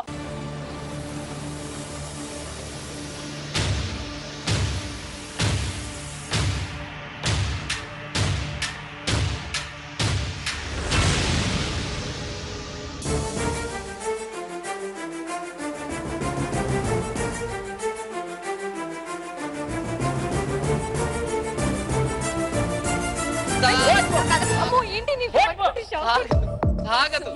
Speaker 3: ఏంటి నీ
Speaker 6: ఆగదు.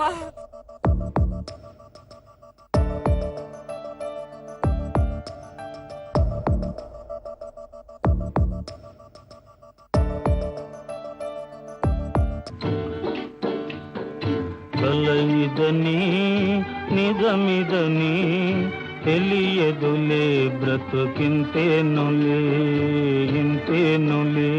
Speaker 11: కలయిదని నిజమిదని తెలియదులే బ్రతుకింతేనులే ఇంతేనులే.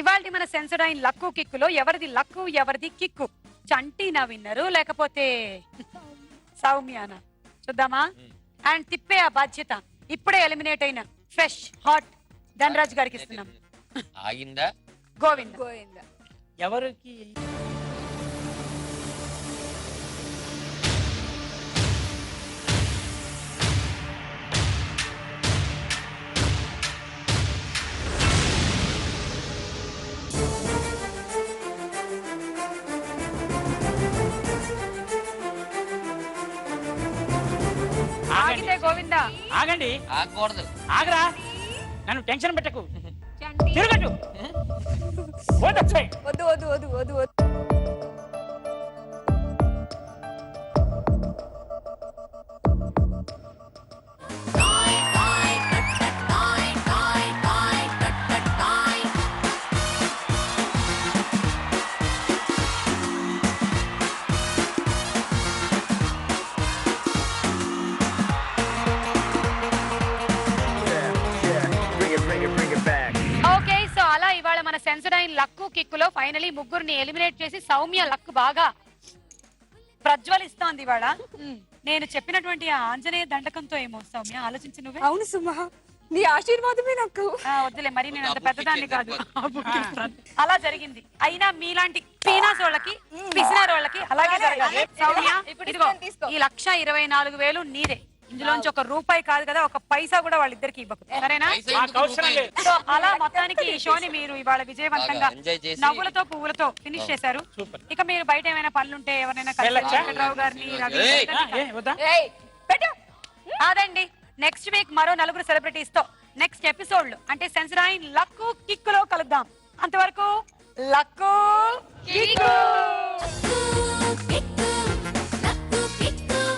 Speaker 1: ఇవాళ మన సెన్సడైన్ లక్కు కిక్కులో ఎవరిది లక్కు ఎవరిది కిక్కు? చంటీనా విన్నరు లేకపోతే సౌమ్యానా? చూద్దామా. అండ్ తిప్పే ఆ బాధ్యత ఇప్పుడే ఎలిమినేట్ అయిన ఫ్రెష్ హాట్ ధనరాజ్ గారికి ఇస్తున్నాం.
Speaker 6: ఆగిందా
Speaker 1: గోవింద.
Speaker 5: ఎవరికి
Speaker 1: ఆగితే గోవింద.
Speaker 5: ఆగండి,
Speaker 6: ఆగకూడదు.
Speaker 5: ఆగరా, నన్ను టెన్షన్ పెట్టకు. తిరగట్టు.
Speaker 3: వద్దు వద్దు వద్దు వద్దు వద్దు.
Speaker 1: సెన్సడైన్ లక్కు కిక్కులో ఫైనలీ ముగ్గురిని ఎలిమినేట్ చేసి సౌమ్య లక్ బాగా ప్రజ్వలిస్తోంది ఇవాళ. నేను చెప్పినటువంటి ఆ ఆంజనేయ దండకంతో ఏమో సౌమ్య ఆలోచించి నువ్వే.
Speaker 12: అవును సుమా, నీ ఆశీర్వాదమే నాకు.
Speaker 1: వద్దులే, మరి నేను అంత పెద్దదాన్ని కాదు. అలా జరిగింది. అయినా మీలాంటి పీనాస్ వాళ్ళకి పిసినారు వాళ్ళకి అలాగే జరగాలి. సౌమ్య ఇదిగో ఈ 1,24,000 నీదే. ఇందులోంచి ఒక రూపాయి కాదు కదా, ఒక పైసా కూడా వాళ్ళిద్దరికి ఇవ్వకు, సరేనా? సో అలా మొత్తానికి ఈ షోని మీరు ఇవాళ విజయవంతంగా నవ్వులతో పువ్వులతో ఫినిష్ చేశారు. ఇక మీరు బయట ఏమైనా పనులుంటే ఎవరైనా వెంకట్రావు గారిని అదండి. నెక్స్ట్ వీక్ మరో 4 సెలబ్రిటీస్ తో నెక్స్ట్ ఎపిసోడ్ లో అంటే సెన్సడైన్ లక్కు కిక్కులో కలుద్దాం. అంతవరకు లక్కు కిక్కు.